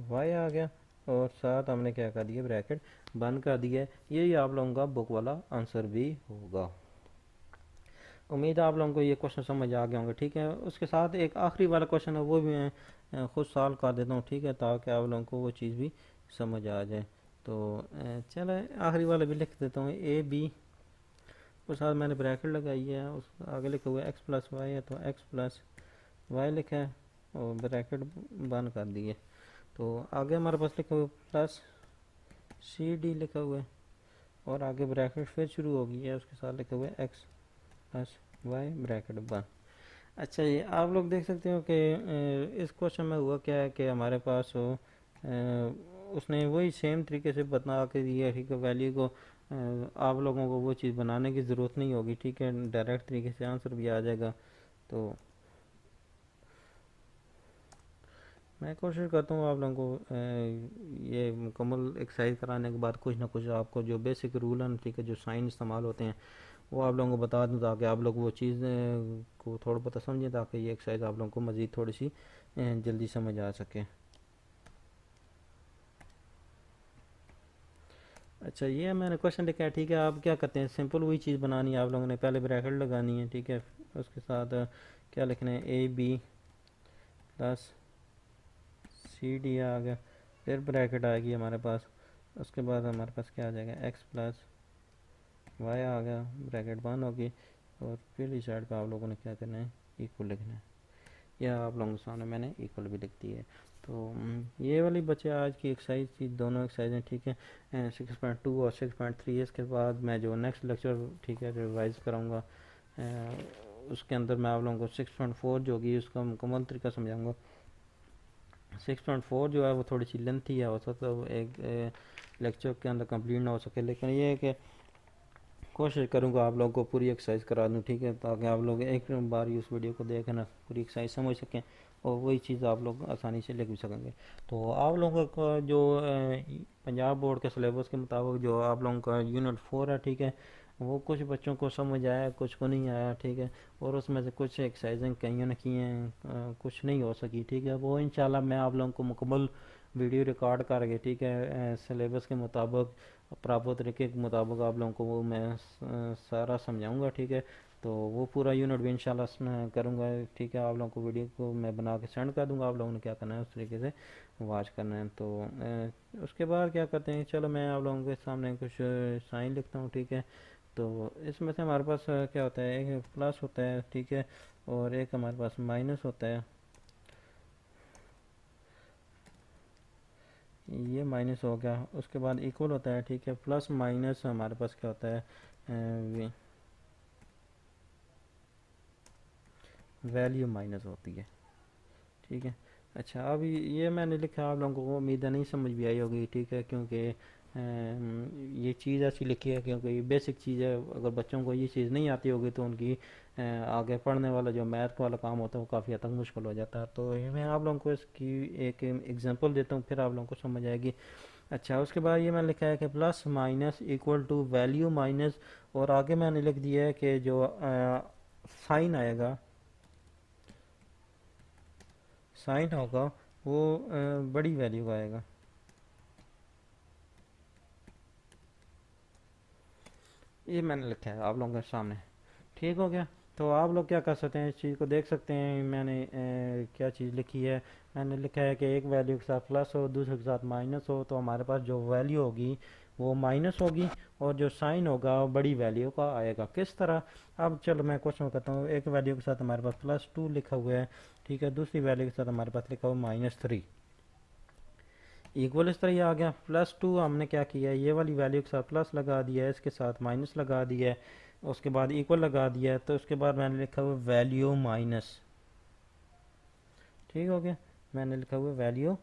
A: वाई आ गया, और साथ हमने क्या कर दिया, ब्रैकेट बंद कर दिया है। यही आप लोगों का बुक वाला आंसर भी होगा। उम्मीद है आप लोगों को ये क्वेश्चन समझ आ गए होंगे। ठीक है, उसके साथ एक आखिरी वाला क्वेश्चन है, वो भी मैं खुद सॉल्व कर देता हूँ। ठीक है, ताकि आप लोगों को वो चीज़ भी समझ आ जाए। तो चलो आखिरी वाला भी लिख देता हूँ, a b, उस साथ मैंने ब्रैकेट लगाई है, उस आगे लिखा हुआ है एक्स प्लस वाई है, तो एक्स प्लस वाई लिखा है और ब्रैकेट बंद कर दी है। तो आगे हमारे पास लिखा हुआ है प्लस सी डी लिखा हुआ है, और आगे ब्रैकेट फिर शुरू हो गई है, उसके साथ लिखा हुआ है एक्स प्लस वाई, ब्रैकेट बंद। अच्छा, ये आप लोग देख सकते हो कि इस क्वेश्चन में हुआ क्या है कि हमारे पास उसने वही सेम तरीके से बता के दिया। ठीक है, वैल्यू को आप लोगों को वो चीज़ बनाने की ज़रूरत नहीं होगी। ठीक है, डायरेक्ट तरीके से आंसर भी आ जाएगा। तो मैं कोशिश करता हूँ आप लोगों को ये मुकम्मल एक्सरसाइज कराने के बाद कुछ ना कुछ आपको जो बेसिक रूल हैं, ठीक है, जो साइन इस्तेमाल होते हैं, वो आप लोगों को बता दूँ ताकि आप लोग वो चीज़ को थोड़ा बहुत समझें, ताकि ये एक्सरसाइज आप लोगों को मज़ीद थोड़ी सी जल्दी समझ आ सके। अच्छा, ये मैंने क्वेश्चन लिखा है। ठीक है, आप क्या करते हैं, सिंपल वही चीज़ बनानी है आप लोगों ने, पहले ब्रैकेट लगानी है। ठीक है, उसके साथ क्या लिखना है, a b plus c d आ गया, फिर ब्रैकेट आएगी हमारे पास, उसके बाद हमारे पास क्या आ जाएगा, x प्लस वाई आ गया, ब्रैकेट बंद होगी, और फिर इस साइड पे आप लोगों ने क्या करना है, इक्वल लिखना है। यह आप लोगों के सामने मैंने इक्वल भी लिख दी है। तो ये वाली बच्चे आज की एक्सरसाइज थी, दोनों एक्सरसाइजें। ठीक है, 6.2 और 6.3। इसके बाद मैं जो नेक्स्ट लेक्चर, ठीक है, रिवाइज कराऊंगा, उसके अंदर मैं आप लोगों को 6.4 जो होगी उसका मुकम्मल तरीका समझाऊंगा। 6.4 जो है वो थोड़ी सी लेंथी है, हो सकता है एक लेक्चर के अंदर कंप्लीट ना हो सके, लेकिन ये है कि कोशिश करूँगा आप लोगों को पूरी एक्सरसाइज करा दूँ। ठीक है, ताकि आप लोग एक बार ही उस वीडियो को देखें ना, पूरी एक्सरसाइज समझ सकें और वही चीज़ आप लोग आसानी से लिख भी सकेंगे। तो आप लोगों का जो पंजाब बोर्ड के सिलेबस के मुताबिक जो आप लोगों का यूनिट 4 है, ठीक है, वो कुछ बच्चों को समझ आया, कुछ को नहीं आया। ठीक है, और उसमें से कुछ एक्सरसाइजें कईयों ने की हैं, कुछ नहीं हो सकी। ठीक है, वो इंशाल्लाह मैं आप लोगों को मुकम्मल वीडियो रिकॉर्ड करके, ठीक है, सिलेबस के मुताबिक, प्रॉपर तरीके के मुताबिक आप लोगों को वो मैं सारा समझाऊंगा। ठीक है, तो वो पूरा यूनिट भी इंशाल्लाह करूँगा। ठीक है, आप लोगों को वीडियो को मैं बना के सेंड कर दूँगा, आप लोगों ने क्या करना है उस तरीके से वॉच करना है। तो उसके बाद क्या करते हैं, चलो मैं आप लोगों के सामने कुछ साइन लिखता हूँ। ठीक है, तो इसमें से हमारे पास क्या होता है, एक प्लस होता है, ठीक है, और एक हमारे पास माइनस होता है। ये माइनस हो गया, उसके बाद इक्वल होता है, ठीक है, प्लस माइनस हमारे पास क्या होता है, वैल्यू माइनस होती है, ठीक है। अच्छा, अब ये मैंने लिखा, आप लोगों को उम्मीद है नहीं समझ भी आई होगी, ठीक है, क्योंकि ये चीज़ ऐसी लिखी है क्योंकि ये बेसिक चीज़ है। अगर बच्चों को ये चीज़ नहीं आती होगी तो उनकी आगे पढ़ने वाला जो मैथ वाला काम होता है वो काफ़ी हद तक मुश्किल हो जाता है। तो ये मैं आप लोगों को इसकी एक एग्जांपल देता हूँ, फिर आप लोगों को समझ आएगी। अच्छा, उसके बाद ये मैंने लिखा है कि plus minus equal to value minus, और आगे मैंने लिख दिया है कि जो साइन आएगा, साइन होगा वो बड़ी वैल्यू का आएगा। ये मैंने लिखा है आप लोगों के सामने, ठीक हो गया। तो आप लोग क्या कर सकते हैं, इस चीज़ को देख सकते हैं मैंने क्या चीज़ लिखी है। मैंने लिखा है कि एक वैल्यू के साथ प्लस हो, दूसरे के साथ माइनस हो, तो हमारे पास जो वैल्यू होगी वो माइनस होगी, और जो साइन होगा वो बड़ी वैल्यू का आएगा। किस तरह, अब चलो मैं क्वेश्चन करता हूँ। एक वैल्यू के साथ हमारे पास +2 लिखा हुआ है, ठीक है, दूसरी वैल्यू के साथ हमारे पास लिखा हुआ -3, इक्वल इस तरह ये आ गया। +2 हमने क्या किया है, ये वाली वैल्यू के साथ प्लस लगा दिया है, इसके साथ माइनस लगा दिया है, उसके बाद इक्वल लगा दिया है, तो उसके बाद मैंने लिखा हुआ वैल्यू माइनस, ठीक हो गया, मैंने लिखा हुआ वैल्यू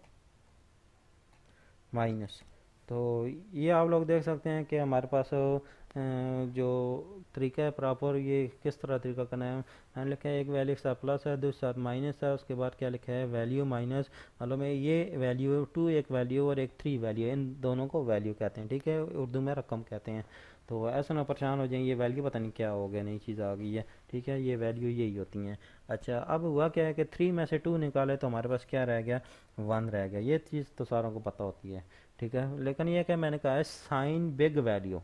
A: माइनस। तो ये आप लोग देख सकते हैं कि हमारे पास जो तरीका है प्रॉपर, ये किस तरह तरीका करना है। मैंने लिखा है एक वैल्यू के साथ प्लस है, दूसरे साथ माइनस है, उसके बाद क्या लिखा है वैल्यू माइनस। मालूम है ये वैल्यू टू एक वैल्यू और एक थ्री वैल्यू, इन दोनों को वैल्यू कहते हैं, ठीक है, उर्दू में रकम कहते हैं। तो ऐसा ना परेशान हो जाए, ये वैल्यू पता नहीं क्या हो गया, नई चीज़ आ गई है, ठीक है, ये वैल्यू यही होती हैं। अच्छा, अब हुआ क्या है कि 3 में से 2 निकाले तो हमारे पास क्या रह गया, 1 रह गया। ये चीज़ तो सारों को पता होती है, ठीक है। लेकिन ये क्या मैंने कहा है, साइन बिग वैल्यू,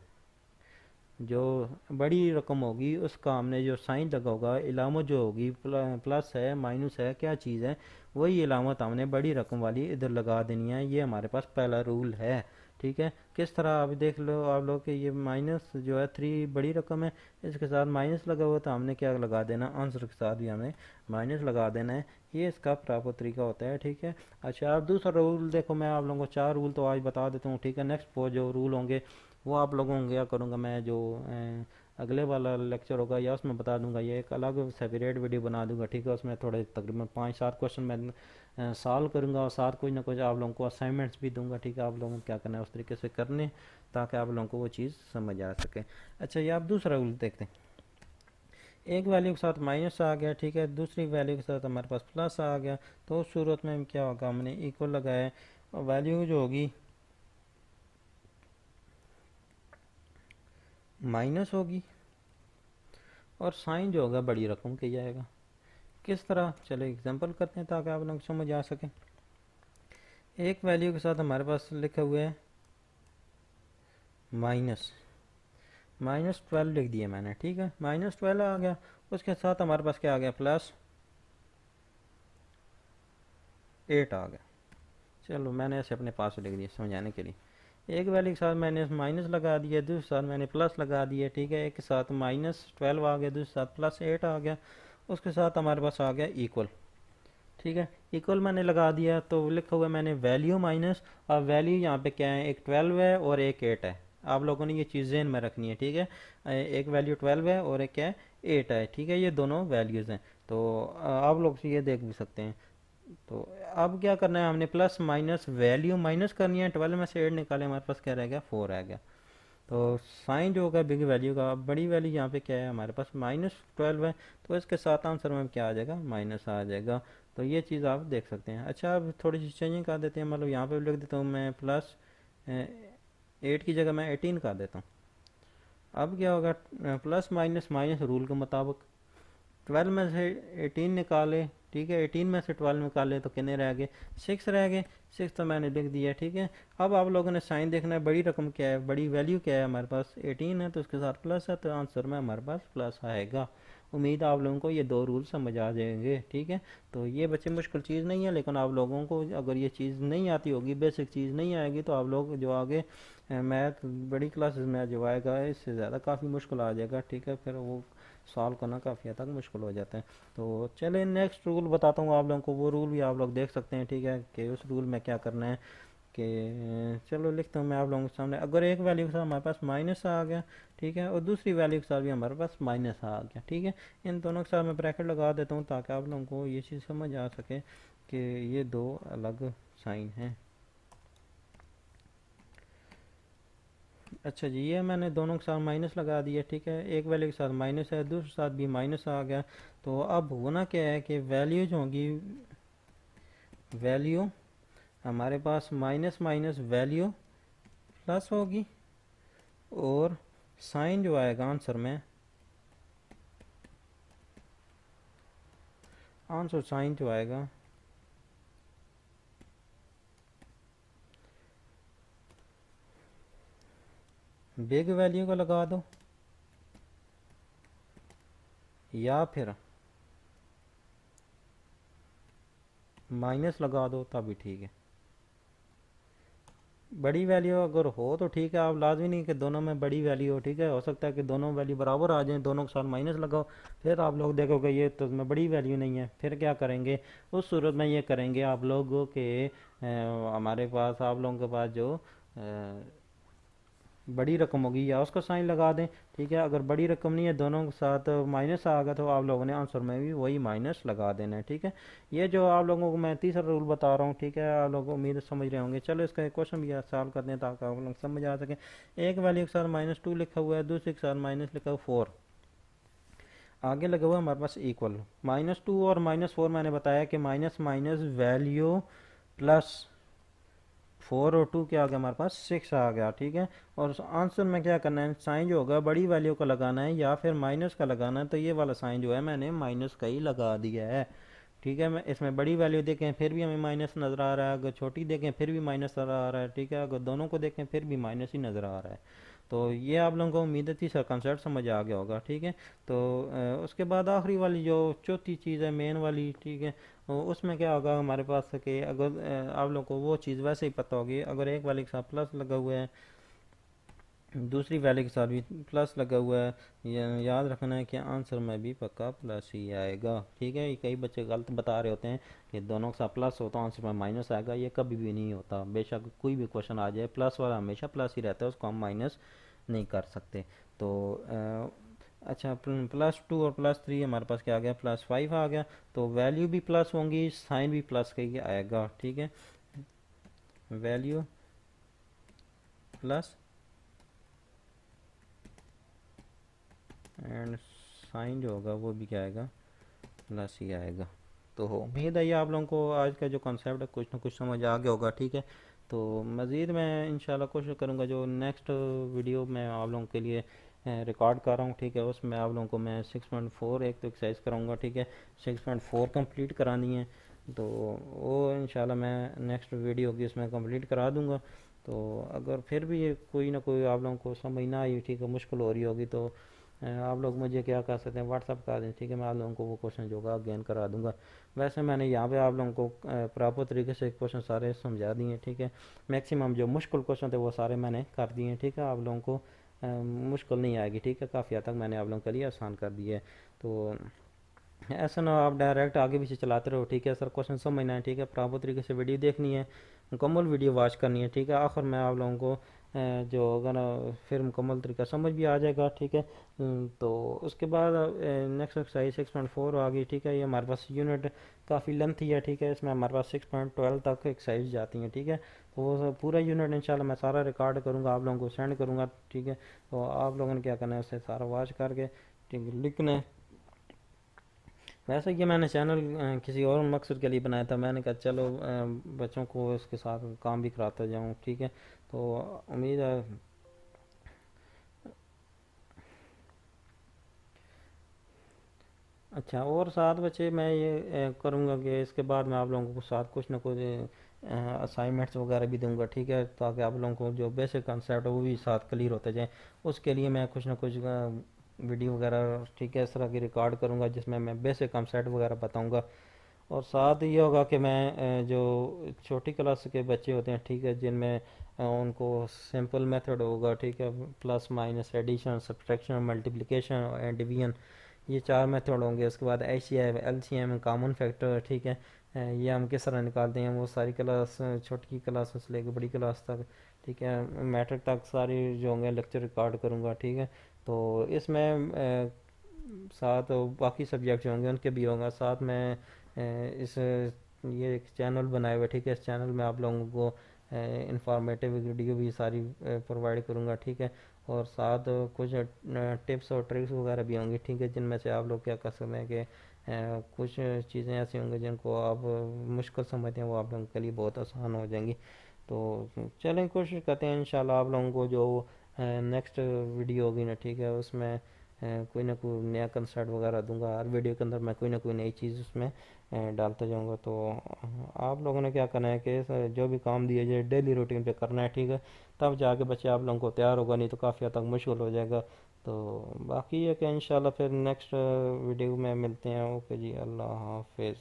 A: जो बड़ी रकम होगी उसका हमने जो साइन लगा होगा, इलामत जो होगी, प्लस है माइनस है क्या चीज़ है, वही इलामत हमने बड़ी रकम वाली इधर लगा देनी है। ये हमारे पास पहला रूल है, ठीक है। किस तरह, अभी देख लो आप लोग कि ये माइनस जो है 3 बड़ी रकम है, इसके साथ माइनस लगा हुआ, तो हमने क्या लगा देना, आंसर के साथ भी हमें माइनस लगा देना है। ये इसका प्रॉपर तरीका होता है, ठीक है। अच्छा, अब दूसरा रूल देखो, मैं आप लोगों को 4 रूल तो आज बता देता हूँ, ठीक है। नेक्स्ट वो जो रूल होंगे वो आप लोगों को क्या करूँगा मैं, जो अगले वाला लेक्चर होगा या उसमें बता दूंगा, ये एक अलग सेपरेट वीडियो बना दूंगा, ठीक है। उसमें थोड़े तकरीबन 5-7 क्वेश्चन मैं सॉल्व करूंगा, और साथ कुछ ना कुछ आप लोगों को असाइनमेंट्स भी दूंगा, ठीक है। आप लोगों को क्या करना है उस तरीके से करने, ताकि आप लोगों को वो चीज़ समझ आ सके। अच्छा, ये आप दूसरा रूल देखते हैं। एक वैल्यू के साथ माइनस आ गया, ठीक है, दूसरी वैल्यू के साथ हमारे पास प्लस आ गया, तो उस सूरत में क्या होगा, हमने इक्वल लगाया, और वैल्यू जो होगी माइनस होगी, और साइन जो होगा बड़ी रकम की जाएगा। किस तरह, चलो एग्जांपल करते हैं ताकि आप लोग समझ आ सके। एक वैल्यू के साथ हमारे पास लिखा हुआ है माइनस -12 लिख दिया मैंने, ठीक है, -12 आ गया। उसके साथ हमारे पास क्या आ गया, +8 आ गया। चलो मैंने ऐसे अपने पास लिख दिया समझाने के लिए। एक वैल्यू के साथ मैंने माइनस लगा दिया, दूसरे साथ मैंने प्लस लगा दिया, ठीक है। एक के साथ -12 आ गया, दूसरे साथ +8 आ गया, उसके साथ हमारे पास आ गया इक्वल, ठीक है। इक्वल मैंने लगा दिया, तो लिखा हुआ है मैंने वैल्यू माइनस, और वैल्यू यहाँ पे क्या है, एक 12 है और एक 8 है। आप लोगों ने ये चीज़ ज़हन में रखनी है, ठीक है। एक वैल्यू 12 है और एक क्या है, 8 है, ठीक है, ये दोनों वैल्यूज़ हैं। तो आप लोग ये देख भी सकते हैं। तो अब क्या करना है, हमने प्लस माइनस वैल्यू माइनस करनी है, 12 में से 8 निकाले, हमारे पास क्या रह गया, 4 रह गया। तो साइन जो होगा बिग वैल्यू का, बड़ी वैल्यू यहाँ पे क्या है हमारे पास -12 है, तो इसके साथ आंसर में क्या आ जाएगा, माइनस आ जाएगा। तो ये चीज़ आप देख सकते हैं। अच्छा, अब थोड़ी सी चेंजिंग कर देते हैं, मतलब यहाँ पे लिख देता हूँ मैं +8 की जगह मैं 18 कर देता हूँ। अब क्या होगा, प्लस माइनस माइनस रूल के मुताबिक 12 में से 18 निकाले, ठीक है, 18 में से 12 निकाले तो कितने रह गए, 6 रह गए। 6 तो मैंने लिख दिया, ठीक है। अब आप लोगों ने साइन देखना है, बड़ी रकम क्या है, बड़ी वैल्यू क्या है, हमारे पास 18 है, तो उसके साथ प्लस है, तो आंसर में हमारे पास प्लस आएगा। उम्मीद आप लोगों को ये दो रूल समझ आ जाएंगे, ठीक है। तो ये बच्चे मुश्किल चीज़ नहीं है, लेकिन आप लोगों को अगर ये चीज़ नहीं आती होगी, बेसिक चीज़ नहीं आएगी, तो आप लोग जो आगे मैथ बड़ी क्लासेस में जो आएगा इससे ज़्यादा काफ़ी मुश्किल आ जाएगा, ठीक है। फिर वो सॉल्व करना काफ़ी हद तक मुश्किल हो जाता है। तो चलिए नेक्स्ट रूल बताता हूँ आप लोगों को, वो रूल भी आप लोग देख सकते हैं, ठीक है, कि उस रूल में क्या करना है। कि चलो लिखता हूँ मैं आप लोगों के सामने, अगर एक वैल्यू के साथ हमारे पास माइनस आ गया, ठीक है, और दूसरी वैल्यू के साथ भी हमारे पास माइनस आ गया, ठीक है, इन दोनों के साथ मैं ब्रैकेट लगा देता हूँ ताकि आप लोगों को ये चीज़ समझ आ सके कि ये दो अलग साइन हैं। अच्छा जी, ये मैंने दोनों के साथ माइनस लगा दिया, ठीक है, एक वैल्यू के साथ माइनस है, दूसरे के साथ भी माइनस आ गया। तो अब होना क्या है कि वैल्यू जो होगी, वैल्यू हमारे पास माइनस माइनस वैल्यू प्लस होगी, और साइन जो आएगा आंसर में, आंसर साइन जो आएगा बिग वैल्यू का लगा दो या फिर माइनस लगा दो तभी ठीक है। बड़ी वैल्यू अगर हो तो ठीक है, आप लाजमी नहीं कि दोनों में बड़ी वैल्यू हो, ठीक है, हो सकता है कि दोनों वैल्यू बराबर आ जाएं, दोनों के साथ माइनस लगाओ, फिर आप लोग देखोगे ये तो इसमें बड़ी वैल्यू नहीं है, फिर क्या करेंगे, उस सूरत में ये करेंगे आप लोगों के हमारे पास, आप लोगों के पास जो बड़ी रकम होगी या उसका साइन लगा दें, ठीक है, अगर बड़ी रकम नहीं है, दोनों के साथ माइनस आ गया, तो आप लोगों ने आंसर में भी वही माइनस लगा देना है, ठीक है। ये जो आप लोगों को मैं तीसरा रूल बता रहा हूँ, ठीक है, आप लोग उम्मीद है समझ रहे होंगे। चलो इसका एक क्वेश्चन भी सॉल्व करते हैं ताकि आप लोग समझ आ सके। एक वैल्यू के साथ -2 लिखा हुआ है, दूसरे के साथ माइनस लिखा हुआ 4, आगे लगा हुआ है हमारे पास इक्वल। -2 और -4 मैंने बताया कि माइनस माइनस वैल्यू प्लस 4 और 2 क्या आ गया हमारे पास 6 आ गया, ठीक है। और आंसर में क्या करना है, साइन जो होगा बड़ी वैल्यू का लगाना है या फिर माइनस का लगाना है, तो ये वाला साइन जो है मैंने माइनस का ही लगा दिया है, ठीक है। मैं इसमें बड़ी वैल्यू देखें फिर भी हमें माइनस नज़र आ रहा है, अगर छोटी देखें फिर भी माइनस नज़र आ रहा है, ठीक है, अगर दोनों को देखें फिर भी माइनस ही नज़र आ रहा है। तो ये आप लोगों को उम्मीद है तीसरा कंसेप्ट समझ आ गया होगा, ठीक है। तो उसके बाद आखिरी वाली जो चौथी चीज़ है मेन वाली, ठीक है, उसमें क्या होगा हमारे पास कि अगर आप लोगों को वो चीज़ वैसे ही पता होगी, अगर एक वैल्यू के साथ प्लस लगा हुआ है, दूसरी वैल्यू के साथ भी प्लस लगा हुआ है, याद रखना है कि आंसर में भी पक्का प्लस ही आएगा, ठीक है। ये कई बच्चे गलत बता रहे होते हैं कि दोनों के साथ प्लस हो तो आंसर में माइनस आएगा, ये कभी भी नहीं होता। बेशक कोई भी क्वेश्चन आ जाए, प्लस वाला हमेशा प्लस ही रहता है, उसको हम माइनस नहीं कर सकते। तो अच्छा, +2 और +3 हमारे पास क्या आ गया, +5 आ गया, तो वैल्यू भी प्लस होंगी, साइन भी प्लस का ही आएगा, ठीक है। वैल्यू प्लस एंड साइन जो होगा वो भी क्या आएगा, प्लस ही आएगा। तो उम्मीद है ये आप लोगों को आज का जो कॉन्सेप्ट है कुछ ना कुछ समझ आ गया होगा, ठीक है। तो मज़ीद मैं इंशाल्लाह कोशिश करूँगा जो नेक्स्ट वीडियो मैं आप लोगों के लिए रिकॉर्ड कर रहा हूँ, ठीक है, उसमें आप लोगों को मैं 6.4 एक तो एक्सरसाइज कराऊँगा, ठीक है, 6.4 कंप्लीट करानी है, तो वो इंशाल्लाह मैं नेक्स्ट वीडियो की उसमें कंप्लीट करा दूँगा। तो अगर फिर भी ये कोई ना कोई आप लोगों को समझ ना आई, ठीक है, मुश्किल हो रही होगी, तो आप लोग मुझे क्या कर सकते हैं, व्हाट्सअप कर दें, ठीक है, मैं आप लोगों को वो क्वेश्चन जो होगा अगेन करा दूंगा। वैसे मैंने यहाँ पे आप लोगों को प्रॉपर तरीके से क्वेश्चन सारे समझा दिए, ठीक है, मैक्सिमम जो मुश्किल क्वेश्चन थे वो सारे मैंने कर दिए, ठीक है, आप लोगों को मुश्किल नहीं आएगी, ठीक है, काफ़ी हद तक मैंने आप लोगों के लिए आसान कर दिया है। तो ऐसा ना आप डायरेक्ट आगे पीछे चलाते रहो, ठीक है, सर क्वेश्चन समझना है, ठीक है, प्रॉपर तरीके से वीडियो देखनी है, मुकम्मल वीडियो वॉच करनी है, ठीक है, आखिर में आप लोगों को जो होगा ना फिर मुकम्मल तरीका समझ भी आ जाएगा, ठीक है। तो उसके बाद नेक्स्ट एक्सरसाइज 6.4 आ गई, ठीक है, ये हमारे पास यूनिट काफ़ी लेंथी है, ठीक है, इसमें हमारे पास 6.12 तक एक्सरसाइज जाती हैं, ठीक है। तो वो पूरा यूनिट इंशाल्लाह मैं सारा रिकॉर्ड करूँगा, आप लोगों को सेंड करूँगा, ठीक है। तो आप लोगों ने क्या करना है, उसे सारा वॉच करके, ठीक है, लिखना है। वैसे कि मैंने चैनल किसी और मकसद के लिए बनाया था, मैंने कहा चलो बच्चों को इसके साथ काम भी कराता जाऊँ, ठीक है। तो उम्मीद है अच्छा, और साथ बच्चे मैं ये करूँगा कि इसके बाद मैं आप लोगों को साथ कुछ ना कुछ असाइनमेंट्स वगैरह भी दूंगा, ठीक है, ताकि आप लोगों को जो बेसिक कंसेप्ट है वो भी साथ क्लियर होते जाए। उसके लिए मैं कुछ ना कुछ वीडियो वगैरह, ठीक है, इस तरह की रिकॉर्ड करूँगा जिसमें मैं बेसिक कंसेप्ट वगैरह बताऊँगा। और साथ ये होगा कि मैं जो छोटी क्लास के बच्चे होते हैं, ठीक है, जिनमें उनको सिंपल मेथड होगा, ठीक है, plus minus addition subtraction multiplication और डिवीजन, ये चार मेथड होंगे। उसके बाद H C M L C M common factor, ठीक है, ये हम किस तरह निकालते हैं वो सारी क्लास, छोटी क्लास से लेकर बड़ी क्लास तक, ठीक है, मैट्रिक तक सारी जो होंगे लेक्चर रिकॉर्ड करूँगा, ठीक है। तो इसमें साथ बाकी सब्जेक्ट जो होंगे उनके भी होंगे साथ में। इस ये एक चैनल बनाए हुए, ठीक है, इस चैनल में आप लोगों को इंफॉर्मेटिव वीडियो भी सारी प्रोवाइड करूँगा, ठीक है। और साथ कुछ टिप्स और ट्रिक्स वगैरह भी होंगी, ठीक है, जिनमें से आप लोग क्या कर सकते हैं कि कुछ चीज़ें ऐसी होंगी जिनको आप मुश्किल समझते हैं वो आप लोगों के लिए बहुत आसान हो जाएंगी। तो चलें, कोशिश करते हैं इंशाल्लाह आप लोगों को जो नेक्स्ट वीडियो होगी ना, ठीक है, उसमें कोई ना कोई नया कंसेप्ट वगैरह दूंगा। हर वीडियो के अंदर मैं कोई ना कोई नई चीज़ उसमें डालता जाऊंगा। तो आप लोगों ने क्या करना है कि जो भी काम दिया जाए डेली रूटीन पे करना है, ठीक है, तब जाके बच्चे आप लोगों को तैयार होगा, नहीं तो काफ़ी हद तक मुश्किल हो जाएगा। तो बाकी ये कि इंशाल्लाह फिर नेक्स्ट वीडियो में मिलते हैं। ओके जी, अल्लाह हाफिज़।